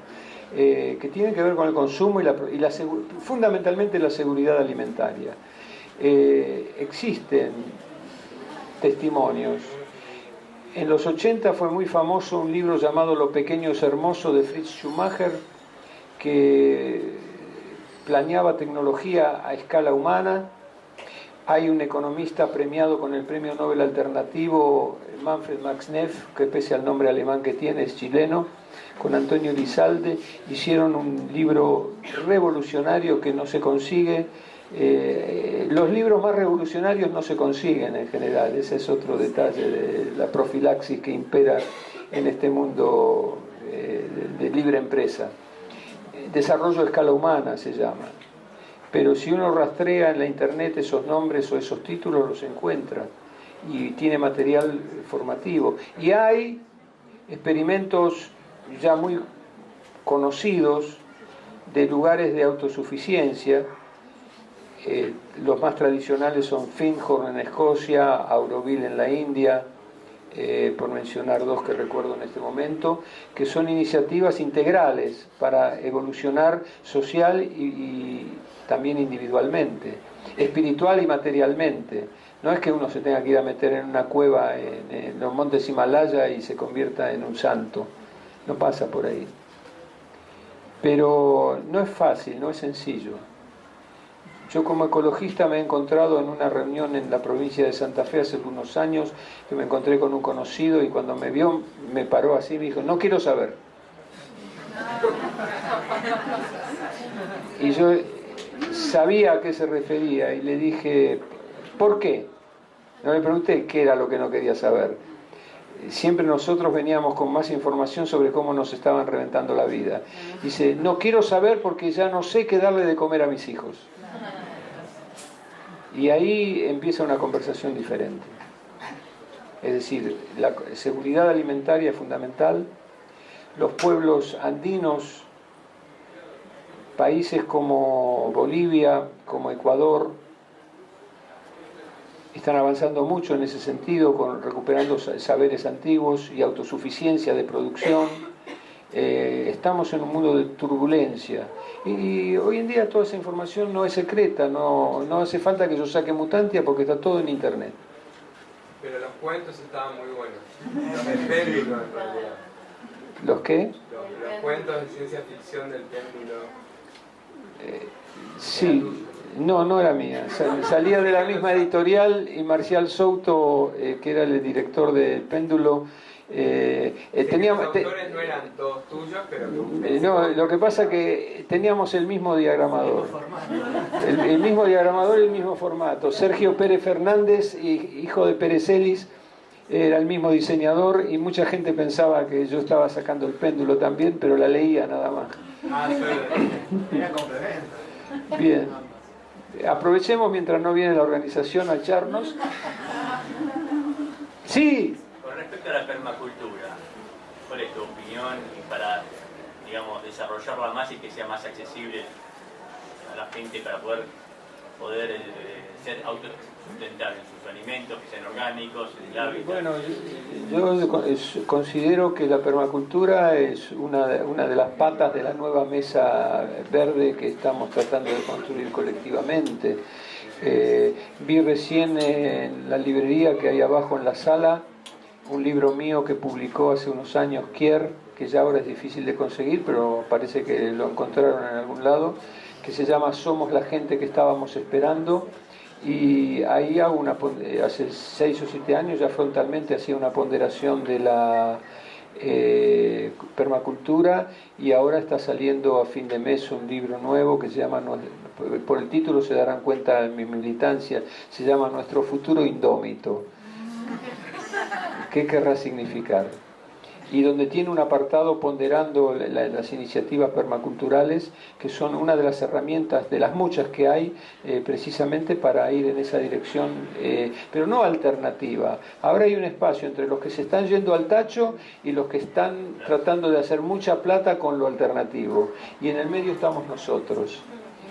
que tienen que ver con el consumo y fundamentalmente la seguridad alimentaria. Existen testimonios. En los 80 fue muy famoso un libro llamado Lo pequeño es hermoso, de Fritz Schumacher, que planeaba tecnología a escala humana. Hay un economista premiado con el premio Nobel alternativo, Manfred Max Neff, que pese al nombre alemán que tiene es chileno, con Antonio Lizalde, hicieron un libro revolucionario que no se consigue. Los libros más revolucionarios no se consiguen en general, ese es otro detalle de la profilaxis que impera en este mundo de libre empresa. Desarrollo a escala humana se llama. pero si uno rastrea en la internet esos nombres o esos títulos, los encuentra y tiene material formativo. Y hay experimentos ya muy conocidos de lugares de autosuficiencia. Los más tradicionales son Findhorn en Escocia, Auroville en la India, por mencionar dos que recuerdo en este momento, que son iniciativas integrales para evolucionar social y también individualmente, espiritual y materialmente. No es que uno se tenga que ir a meter en una cueva en los montes Himalaya y se convierta en un santo, no pasa por ahí. Pero no es fácil, no es sencillo. Yo como ecologista me he encontrado en una reunión en la provincia de Santa Fe hace unos años, que me encontré con un conocido y cuando me vio me paró así y me dijo, no quiero saber. Y yo sabía a qué se refería y le dije, ¿por qué? No le pregunté qué era lo que no quería saber. Siempre nosotros veníamos con más información sobre cómo nos estaban reventando la vida. Dice, no quiero saber porque ya no sé qué darle de comer a mis hijos. Y ahí empieza una conversación diferente. Es decir, la seguridad alimentaria es fundamental. Los pueblos andinos, países como Bolivia, como Ecuador, están avanzando mucho en ese sentido, recuperando saberes antiguos y autosuficiencia de producción. Estamos en un mundo de turbulencia y hoy en día toda esa información no es secreta, no hace falta que yo saque Mutantia porque está todo en internet.
Pero los cuentos estaban muy buenos, los del péndulo en realidad.
¿Los qué?
Los cuentos de ciencia ficción del péndulo.
Sí, no era mía, salía de la misma editorial y Marcial Souto, que era el director del péndulo,
teníamos, los autores no eran todos tuyos, pero...
no, lo que pasa es que teníamos el mismo diagramador. El mismo diagramador y el mismo formato. Sergio Pérez Fernández, hijo de Pérez Celis, era el mismo diseñador y mucha gente pensaba que yo estaba sacando el péndulo también, pero la leía nada más.
Era complemento.
Bien. Aprovechemos mientras no viene la organización a echarnos. Sí.
Con respecto a la permacultura, ¿cuál es tu opinión para, digamos, desarrollarla más y que sea más accesible a la gente para poder ser autosustentables en sus alimentos, que sean orgánicos, en el hábitat?
Bueno, yo considero que la permacultura es una de las patas de la nueva mesa verde que estamos tratando de construir colectivamente. Vi recién en la librería que hay abajo en la sala un libro mío que publicó hace unos años Kier, que ya ahora es difícil de conseguir, pero parece que lo encontraron en algún lado, que se llama Somos la gente que estábamos esperando, y ahí hago hace 6 o 7 años ya frontalmente hacía una ponderación de la permacultura, y ahora está saliendo a fin de mes un libro nuevo que se llama, por el título se darán cuenta de mi militancia, se llama Nuestro futuro indómito. ¿Qué querrá significar? Y donde tiene un apartado ponderando las iniciativas permaculturales, que son una de las herramientas, de las muchas que hay, precisamente para ir en esa dirección, pero no alternativa. Ahora hay un espacio entre los que se están yendo al tacho y los que están tratando de hacer mucha plata con lo alternativo. Y en el medio estamos nosotros.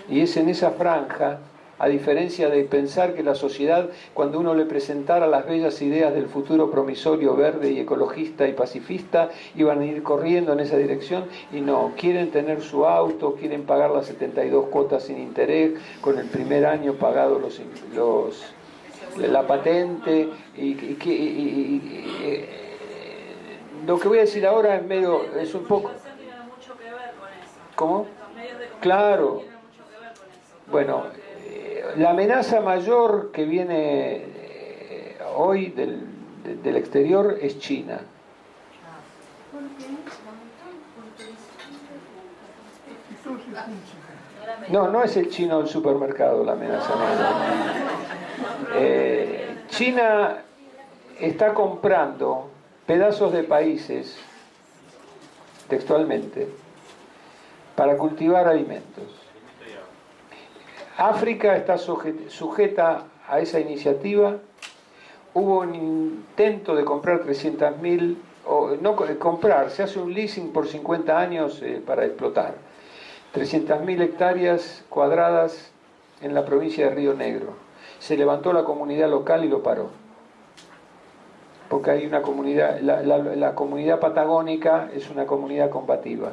Y es en esa franja, a diferencia de pensar que la sociedad, cuando uno le presentara las bellas ideas del futuro promisorio, verde y ecologista y pacifista, iban a ir corriendo en esa dirección, y no, quieren tener su auto, quieren pagar las 72 cuotas sin interés, con el primer año pagado la patente, lo que voy a decir ahora es un poco... ¿Cómo? Claro. Bueno, la amenaza mayor que viene hoy del exterior es China. No es el chino del supermercado la amenaza mayor. China está comprando pedazos de países, textualmente, para cultivar alimentos. África está sujeta a esa iniciativa. Hubo un intento de comprar 300.000, o no comprar, se hace un leasing por 50 años para explotar. 300.000 hectáreas cuadradas en la provincia de Río Negro. Se levantó la comunidad local y lo paró. Porque hay una comunidad, la comunidad patagónica es una comunidad combativa.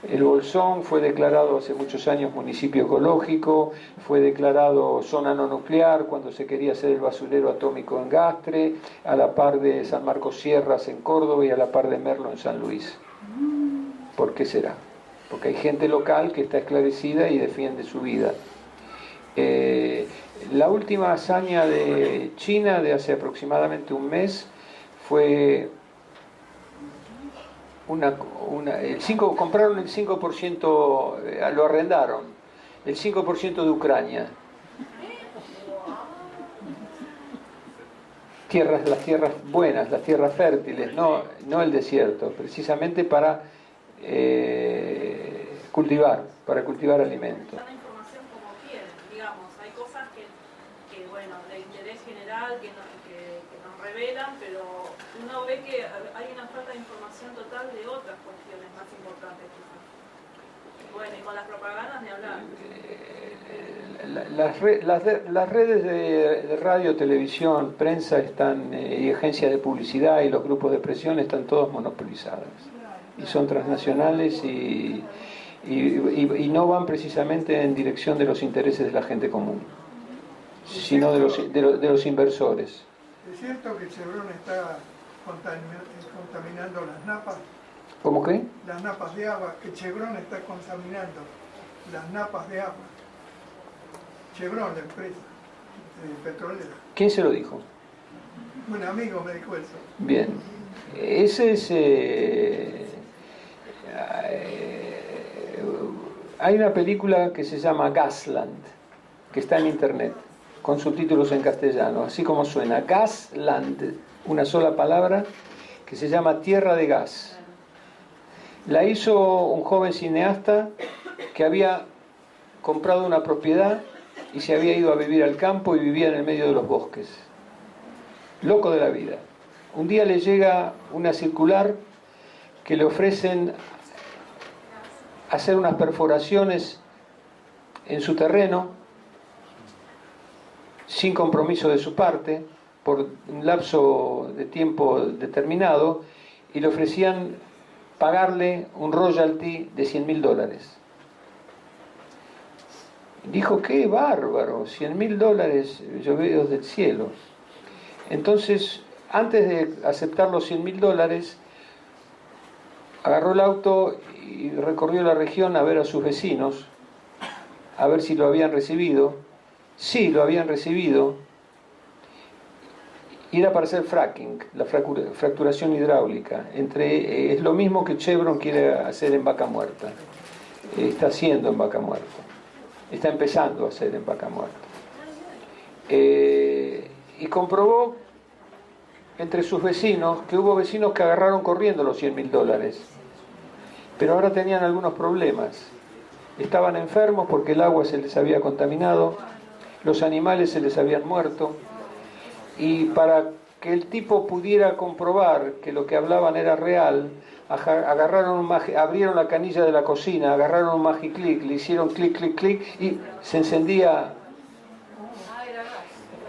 El Bolsón fue declarado hace muchos años municipio ecológico, fue declarado zona no nuclear cuando se quería hacer el basurero atómico en Gastre, a la par de San Marcos Sierras en Córdoba y a la par de Merlo en San Luis. ¿Por qué será? Porque hay gente local que está esclarecida y defiende su vida. La última hazaña de China de hace aproximadamente un mes fue compraron el 5%, lo arrendaron, el 5% de Ucrania. Las tierras buenas, las tierras fértiles, no el desierto, precisamente para cultivar alimentos.
La información como quieren, digamos, hay cosas que bueno, de interés general que nos revelan, pero uno ve que hay una falta de información total de otras cuestiones más importantes quizás. Bueno, y con las propagandas ni hablar.
Las redes de radio, televisión, prensa están, y agencias de publicidad y los grupos de presión están todos monopolizadas. Y son transnacionales y no van precisamente en dirección de los intereses de la gente común, sino de los inversores.
¿Es cierto que Chevron está contaminando las napas?
¿Cómo qué?
Las napas de agua, que Chevron está contaminando las napas de agua. Chevron, la empresa petrolera.
¿Quién se lo dijo?
Un amigo me dijo eso.
Bien, ese es... hay una película que se llama Gasland, que está en internet, con subtítulos en castellano, así como suena, Gasland, una sola palabra, que se llama Tierra de Gas. La hizo un joven cineasta que había comprado una propiedad y se había ido a vivir al campo y vivía en el medio de los bosques. Loco de la vida. Un día le llega una circular que le ofrecen hacer unas perforaciones en su terreno sin compromiso de su parte por un lapso de tiempo determinado, y le ofrecían pagarle un royalty de $100.000. Dijo, qué bárbaro, $100.000 llovidos del cielo. Entonces, antes de aceptar los $100.000, agarró el auto y recorrió la región a ver a sus vecinos, a ver si lo habían recibido. Sí, lo habían recibido. Y era para hacer fracking, la fracturación hidráulica. Es lo mismo que Chevron quiere hacer en Vaca Muerta. Está haciendo en Vaca Muerta. Está empezando a hacer en Vaca Muerta. Y comprobó entre sus vecinos que hubo vecinos que agarraron corriendo los $100.000. Pero ahora tenían algunos problemas. Estaban enfermos porque el agua se les había contaminado, los animales se les habían muerto, y para que el tipo pudiera comprobar que lo que hablaban era real, abrieron la canilla de la cocina, agarraron un magiclick, le hicieron clic, clic, clic, y se encendía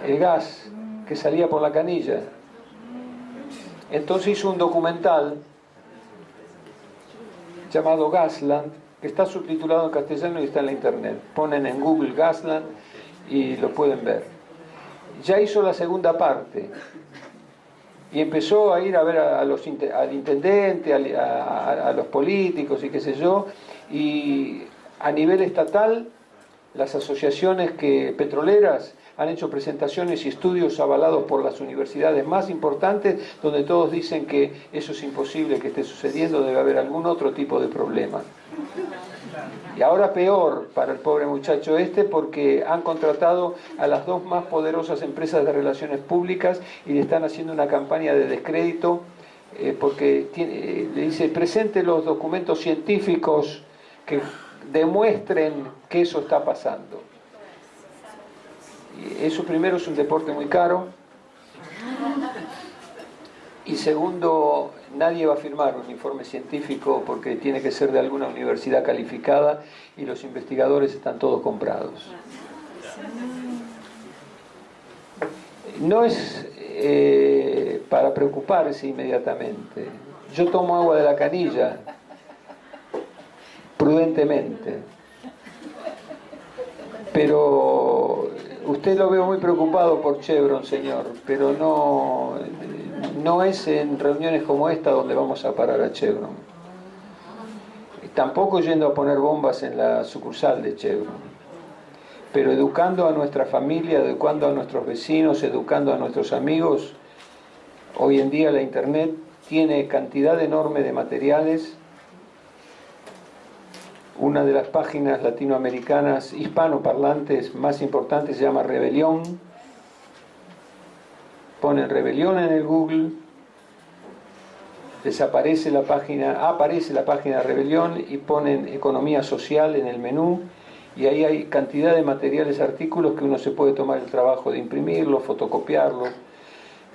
el gas que salía por la canilla. Entonces hizo un documental llamado Gasland, que está subtitulado en castellano y está en la internet. Ponen en Google Gasland y lo pueden ver. Ya hizo la segunda parte y empezó a ir a ver al intendente, a los políticos y qué sé yo, y a nivel estatal las asociaciones petroleras han hecho presentaciones y estudios avalados por las universidades más importantes, donde todos dicen que eso es imposible que esté sucediendo, debe haber algún otro tipo de problema. Y ahora peor para el pobre muchacho porque han contratado a las dos más poderosas empresas de relaciones públicas y le están haciendo una campaña de descrédito, porque le dice, presente los documentos científicos que demuestren que eso está pasando. Eso primero es un deporte muy caro. Y segundo, nadie va a firmar un informe científico porque tiene que ser de alguna universidad calificada y los investigadores están todos comprados. No es para preocuparse inmediatamente. Yo tomo agua de la canilla, prudentemente. Pero usted lo veo muy preocupado por Chevron, señor, pero no es en reuniones como esta donde vamos a parar a Chevron. Tampoco yendo a poner bombas en la sucursal de Chevron. Pero educando a nuestra familia, educando a nuestros vecinos, educando a nuestros amigos. Hoy en día la Internet tiene cantidad enorme de materiales. Una de las páginas latinoamericanas hispanoparlantes más importantes se llama Rebelión. Ponen Rebelión en el Google, aparece la página Rebelión y ponen Economía Social en el menú. Y ahí hay cantidad de materiales, artículos que uno se puede tomar el trabajo de imprimirlo, fotocopiarlo.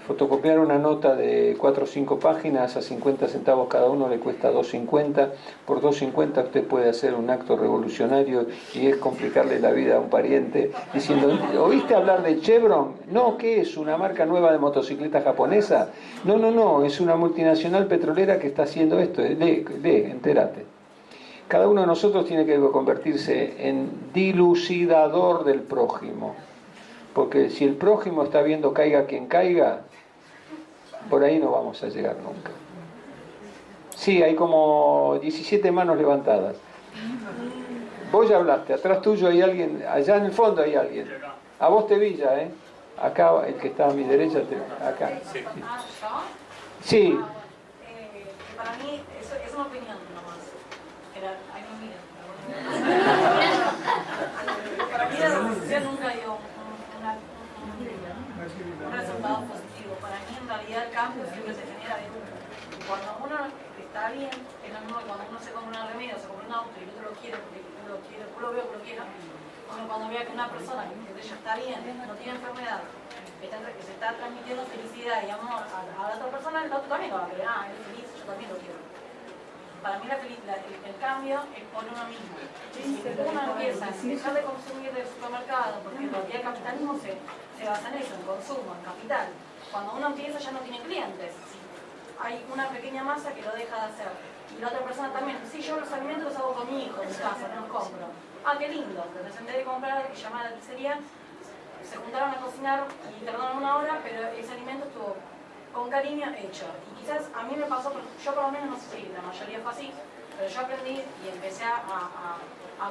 Fotocopiar una nota de 4 o 5 páginas a 50 centavos cada uno le cuesta 2.50. Por 2.50 usted puede hacer un acto revolucionario y es complicarle la vida a un pariente diciendo, ¿oíste hablar de Chevron? No, ¿qué es? ¿Una marca nueva de motocicleta japonesa? No, es una multinacional petrolera que está haciendo esto. Entérate. Cada uno de nosotros tiene que convertirse en dilucidador del prójimo. Porque si el prójimo está viendo caiga quien caiga, por ahí no vamos a llegar nunca. Sí, hay como 17 manos levantadas. Vos ya hablaste, atrás tuyo hay alguien, allá en el fondo hay alguien. A vos te vi ya, ¿eh? Acá, el que está a mi derecha, acá. Sí.
Para mí, es una opinión nomás. Ahí no miren. Para mí la revolución nunca dio un resultado positivo. Para mí en realidad el cambio siempre se genera de cuando uno está bien, es lo mismo que cuando uno se compra una remera, se compra un auto y el otro lo quiere porque lo veo que lo quiera. Cuando vea que una persona que ella está bien, no tiene enfermedad, que se está transmitiendo felicidad y amor a la otra persona, el otro también lo va a querer. Él es feliz, yo también lo quiero. Para mí el cambio es por uno mismo. Si uno empieza a dejar de consumir del supermercado, porque en realidad el capitalismo se basa en eso, en consumo, en capital. Cuando uno empieza ya no tiene clientes. Hay una pequeña masa que lo deja de hacer. Y la otra persona también. Sí, yo los alimentos los hago con mi hijo en mi casa, no los compro. Ah, qué lindo. Entonces en vez de comprar y llamar a la pizzería, se juntaron a cocinar y tardaron 1 hora, pero ese alimento estuvo con cariño hecho. Y quizás a mí me pasó, yo por lo menos no sé si la mayoría fue así, pero yo aprendí y empecé a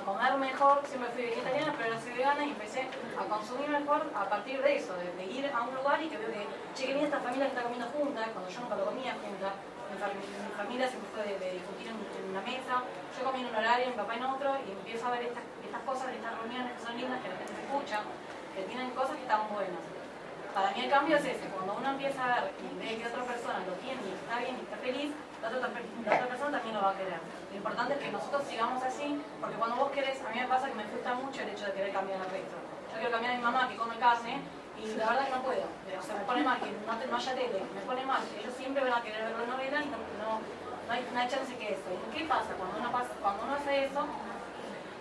comer mejor. Siempre fui vegetariana, pero ahora soy vegana y empecé a consumir mejor a partir de eso, de ir a un lugar y que veo que, che, que viene esta familia que está comiendo junta, cuando yo nunca lo comía junta. Mi familia siempre fue de discutir en una mesa, yo comía en un horario, mi papá en otro, y empiezo a ver estas cosas, estas reuniones que son lindas, que la gente se escucha, que tienen cosas que están buenas. Para mí el cambio es ese, cuando uno empieza a ver y ve que otra persona lo tiene y está bien y está feliz, la otra persona también lo va a querer. Lo importante es que nosotros sigamos así, porque cuando vos querés, a mí me pasa que me frustra mucho el hecho de querer cambiar el resto. Yo quiero cambiar a mi mamá que come carne y la verdad que no puedo. O sea, me pone mal que no haya tele, me pone mal. Ellos siempre van a querer ver la novela y no hay chance que eso. ¿Y qué pasa? Cuando uno hace eso,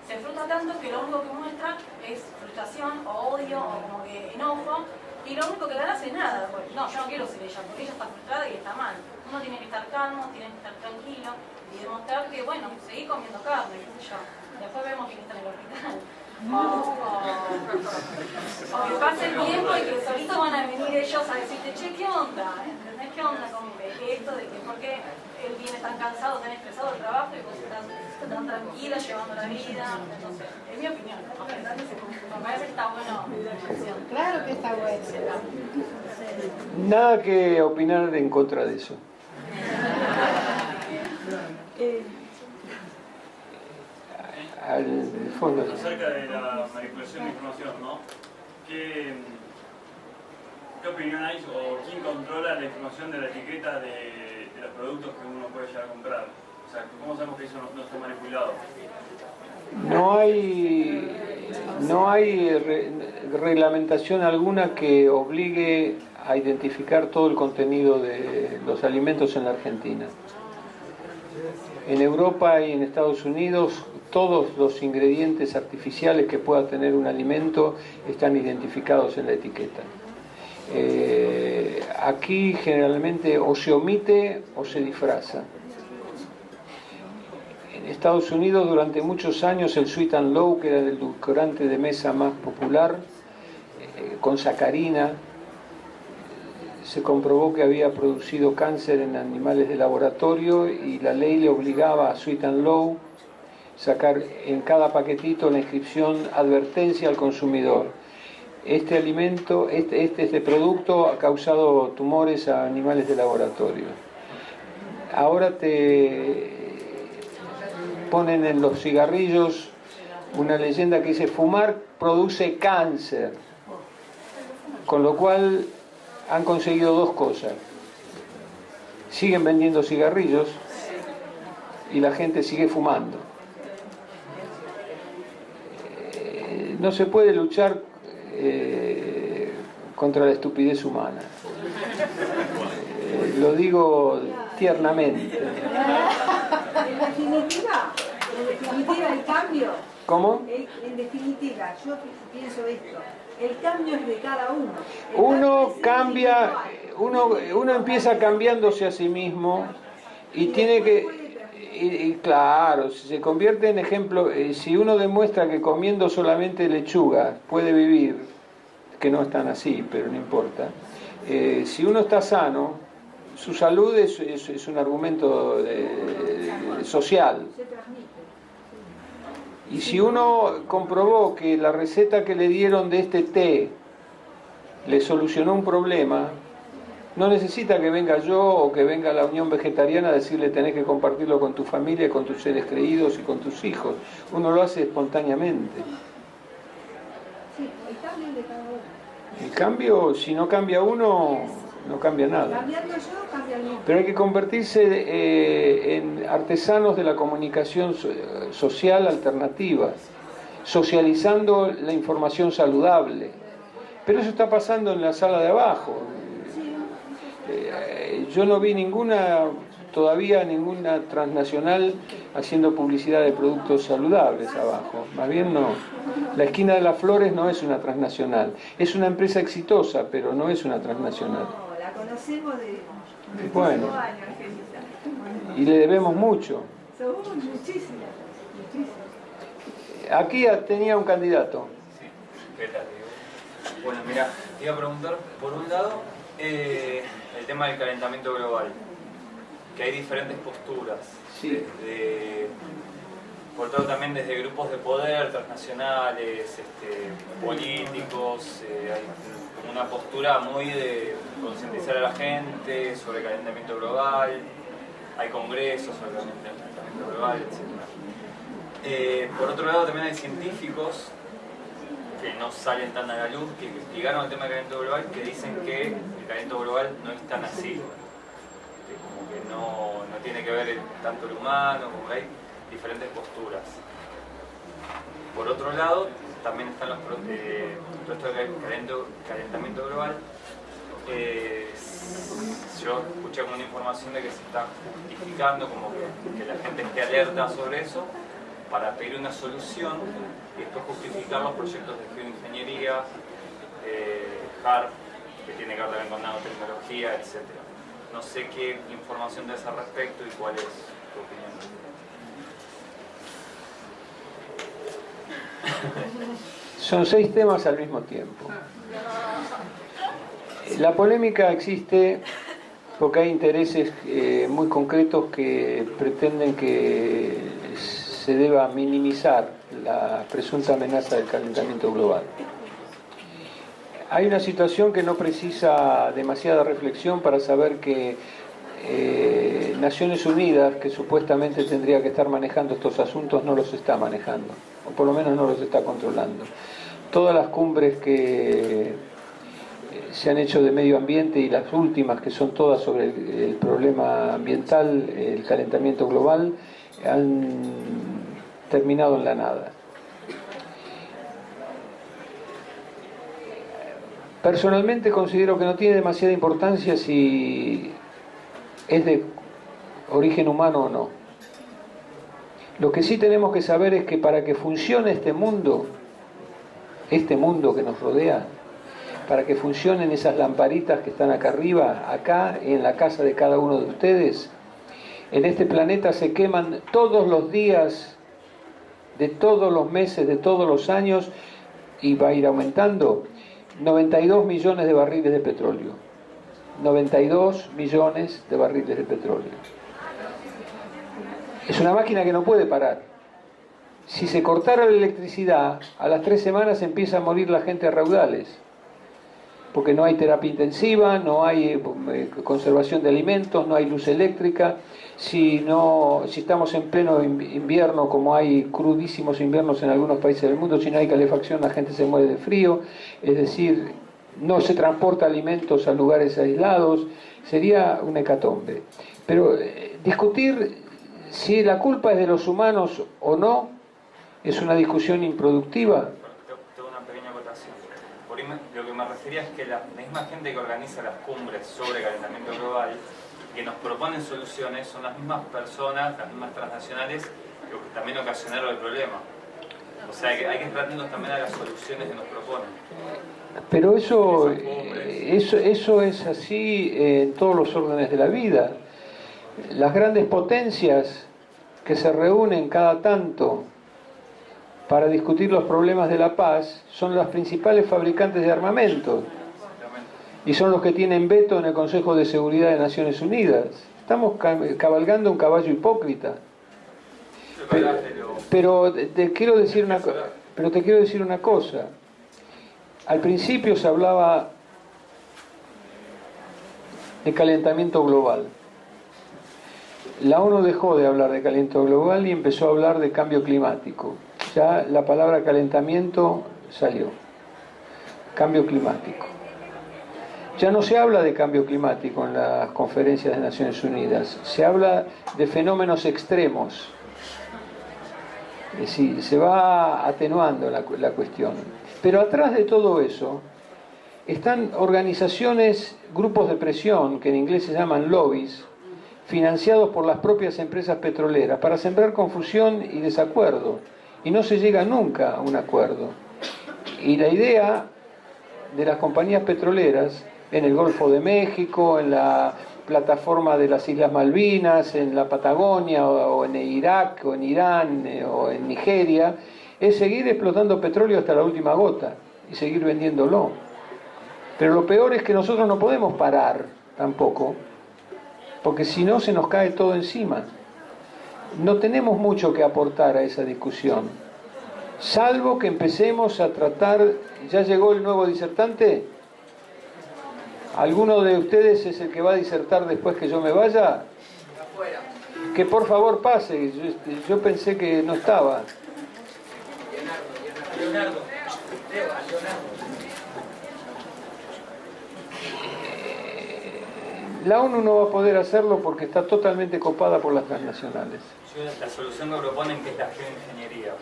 se frustra tanto que lo único que muestra es frustración o odio o como que enojo. Y lo único que le hace es nada, pues, no, yo no quiero ser ella, porque ella está frustrada y está mal. Uno tiene que estar calmo, tiene que estar tranquilo y demostrar que, bueno, seguí comiendo carne, qué sé yo. Después vemos quién está en el hospital. O que pase el tiempo y que solitos van a venir ellos a decirte, che, ¿qué onda? ¿Entendés? ¿Qué onda con esto de que por qué él viene tan cansado, tan estresado del trabajo y vos estás tan tranquila llevando la vida? Entonces, es mi opinión. Me parece que está bueno.
Claro que está bueno.
Nada que opinar en contra de eso. Al fondo.
Acerca de la manipulación de información, ¿no? ¿Qué opinión hay o quién controla la información de la etiqueta de los productos que uno puede llegar a comprar? O sea, ¿cómo sabemos que eso no está manipulado?
No hay No hay reglamentación alguna que obligue a identificar todo el contenido de los alimentos en la Argentina. En Europa y en Estados Unidos, todos los ingredientes artificiales que pueda tener un alimento están identificados en la etiqueta. Aquí generalmente o se omite o se disfraza. En Estados Unidos durante muchos años el Sweet and Low, que era el edulcorante de mesa más popular, con sacarina, se comprobó que había producido cáncer en animales de laboratorio y la ley le obligaba a Sweet and Low sacar en cada paquetito la inscripción advertencia al consumidor. Este alimento, este producto ha causado tumores a animales de laboratorio. Ahora te ponen en los cigarrillos una leyenda que dice fumar produce cáncer, con lo cual han conseguido dos cosas: siguen vendiendo cigarrillos y la gente sigue fumando. No se puede luchar contra la estupidez humana. Lo digo tiernamente.
En definitiva el cambio.
¿Cómo?
En definitiva, yo pienso esto. El cambio es de cada uno.
Uno cambia, uno empieza cambiándose a sí mismo y tiene que... Y claro, si se convierte en ejemplo, si uno demuestra que comiendo solamente lechuga puede vivir, que no están así, pero no importa, si uno está sano, su salud es un argumento social. Y si uno comprobó que la receta que le dieron de este té le solucionó un problema, no necesita que venga yo o que venga la Unión Vegetariana a decirle tenés que compartirlo con tu familia, con tus seres queridos y con tus hijos. Uno lo hace espontáneamente.
Sí, el cambio es de cada uno.
El cambio, si no cambia uno, no cambia nada.
Cambiando yo, cambia el mundo.
Pero hay que convertirse en artesanos de la comunicación social alternativa, socializando la información saludable. Pero eso está pasando en la sala de abajo. Yo no vi todavía ninguna transnacional haciendo publicidad de productos saludables abajo. Más bien no. La esquina de las flores no es una transnacional. Es una empresa exitosa, pero no es una transnacional.
No, la conocemos de
bueno,
años, Angelita.
Y le debemos mucho.
Somos muchísimas.
Aquí tenía un candidato.
Sí, ¿qué tal? Bueno, mira, te iba a preguntar, por un lado, el tema del calentamiento global, que hay diferentes posturas,
sí.
Por todo también desde grupos de poder transnacionales, políticos, hay una postura muy de concientizar a la gente sobre el calentamiento global, hay congresos sobre el calentamiento global, etc. Por otro lado también hay científicos que no salen tan a la luz, que investigaron el tema del calentamiento global, que dicen que el calentamiento global no es tan así, que como que no tiene que ver tanto el humano, como que hay diferentes posturas. Por otro lado, también están todo esto del calentamiento global. Yo escuché como una información de que se está justificando, como que la gente esté alerta sobre eso, para pedir una solución y después justificar los proyectos de geoingeniería, HARP, que tiene que ver también con nanotecnología, etc. No sé qué información tenés al respecto y cuál es tu opinión.
Son 6 temas al mismo tiempo. La polémica existe porque hay intereses muy concretos que pretenden que se deba minimizar la presunta amenaza del calentamiento global. Hay una situación que no precisa demasiada reflexión para saber que Naciones Unidas, que supuestamente tendría que estar manejando estos asuntos, no los está manejando, o por lo menos no los está controlando. Todas las cumbres que se han hecho de medio ambiente y las últimas, que son todas sobre el problema ambiental, el calentamiento global, han terminado en la nada. Personalmente considero que no tiene demasiada importancia si es de origen humano o no. Lo que sí tenemos que saber es que para que funcione este mundo que nos rodea, para que funcionen esas lamparitas que están acá arriba, acá en la casa de cada uno de ustedes, en este planeta se queman todos los días, de todos los meses, de todos los años, y va a ir aumentando, 92 millones de barriles de petróleo. 92 millones de barriles de petróleo. Es una máquina que no puede parar. Si se cortara la electricidad, a las 3 semanas empieza a morir la gente a raudales. Porque no hay terapia intensiva, no hay conservación de alimentos, no hay luz eléctrica. Si estamos en pleno invierno, como hay crudísimos inviernos en algunos países del mundo, si no hay calefacción, la gente se muere de frío. Es decir, no se transporta alimentos a lugares aislados. Sería una hecatombe. Pero discutir si la culpa es de los humanos o no es una discusión improductiva.
Tengo una pequeña acotación. Por ahí lo que me refería es que la misma gente que organiza las cumbres sobre calentamiento global, que nos proponen soluciones, son las mismas personas, las mismas transnacionales que también ocasionaron el problema. O sea, que hay que estar atentos también a las soluciones que nos proponen.
Pero eso es así en todos los órdenes de la vida. Las grandes potencias que se reúnen cada tanto para discutir los problemas de la paz son las principales fabricantes de armamentos y son los que tienen veto en el Consejo de Seguridad de Naciones Unidas. Estamos cabalgando un caballo hipócrita. Pero te quiero decir una cosa. Al principio se hablaba de calentamiento global. La ONU dejó de hablar de calentamiento global y empezó a hablar de cambio climático. Ya la palabra calentamiento salió. Cambio climático. Ya no se habla de cambio climático en las conferencias de Naciones Unidas. Se habla de fenómenos extremos. Es decir, se va atenuando la cuestión. Pero atrás de todo eso están organizaciones, grupos de presión, que en inglés se llaman lobbies, financiados por las propias empresas petroleras, para sembrar confusión y desacuerdo. Y no se llega nunca a un acuerdo. Y la idea de las compañías petroleras, en el Golfo de México, en la plataforma de las Islas Malvinas, en la Patagonia, o en Irak, o en Irán, o en Nigeria, es seguir explotando petróleo hasta la última gota y seguir vendiéndolo. Pero lo peor es que nosotros no podemos parar tampoco, porque si no se nos cae todo encima. No tenemos mucho que aportar a esa discusión, salvo que empecemos a tratar. ¿Ya llegó el nuevo disertante? ¿Alguno de ustedes es el que va a disertar después que yo me vaya? Que por favor pase. Yo pensé que no estaba. Leonardo. La ONU no va a poder hacerlo porque está totalmente copada por las transnacionales.
La solución que proponen, que es la geoingeniería.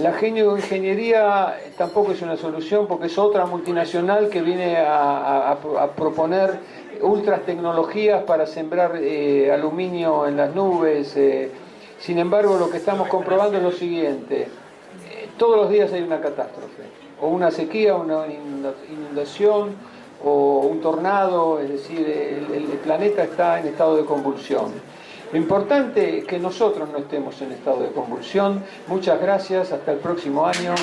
La geoingeniería tampoco es una solución, porque es otra multinacional que viene a proponer ultras tecnologías para sembrar aluminio en las nubes. Sin embargo, lo que estamos comprobando es lo siguiente. Todos los días hay una catástrofe, o una sequía, una inundación, o un tornado. Es decir, el planeta está en estado de convulsión. Lo importante es que nosotros no estemos en estado de convulsión. Muchas gracias, hasta el próximo año.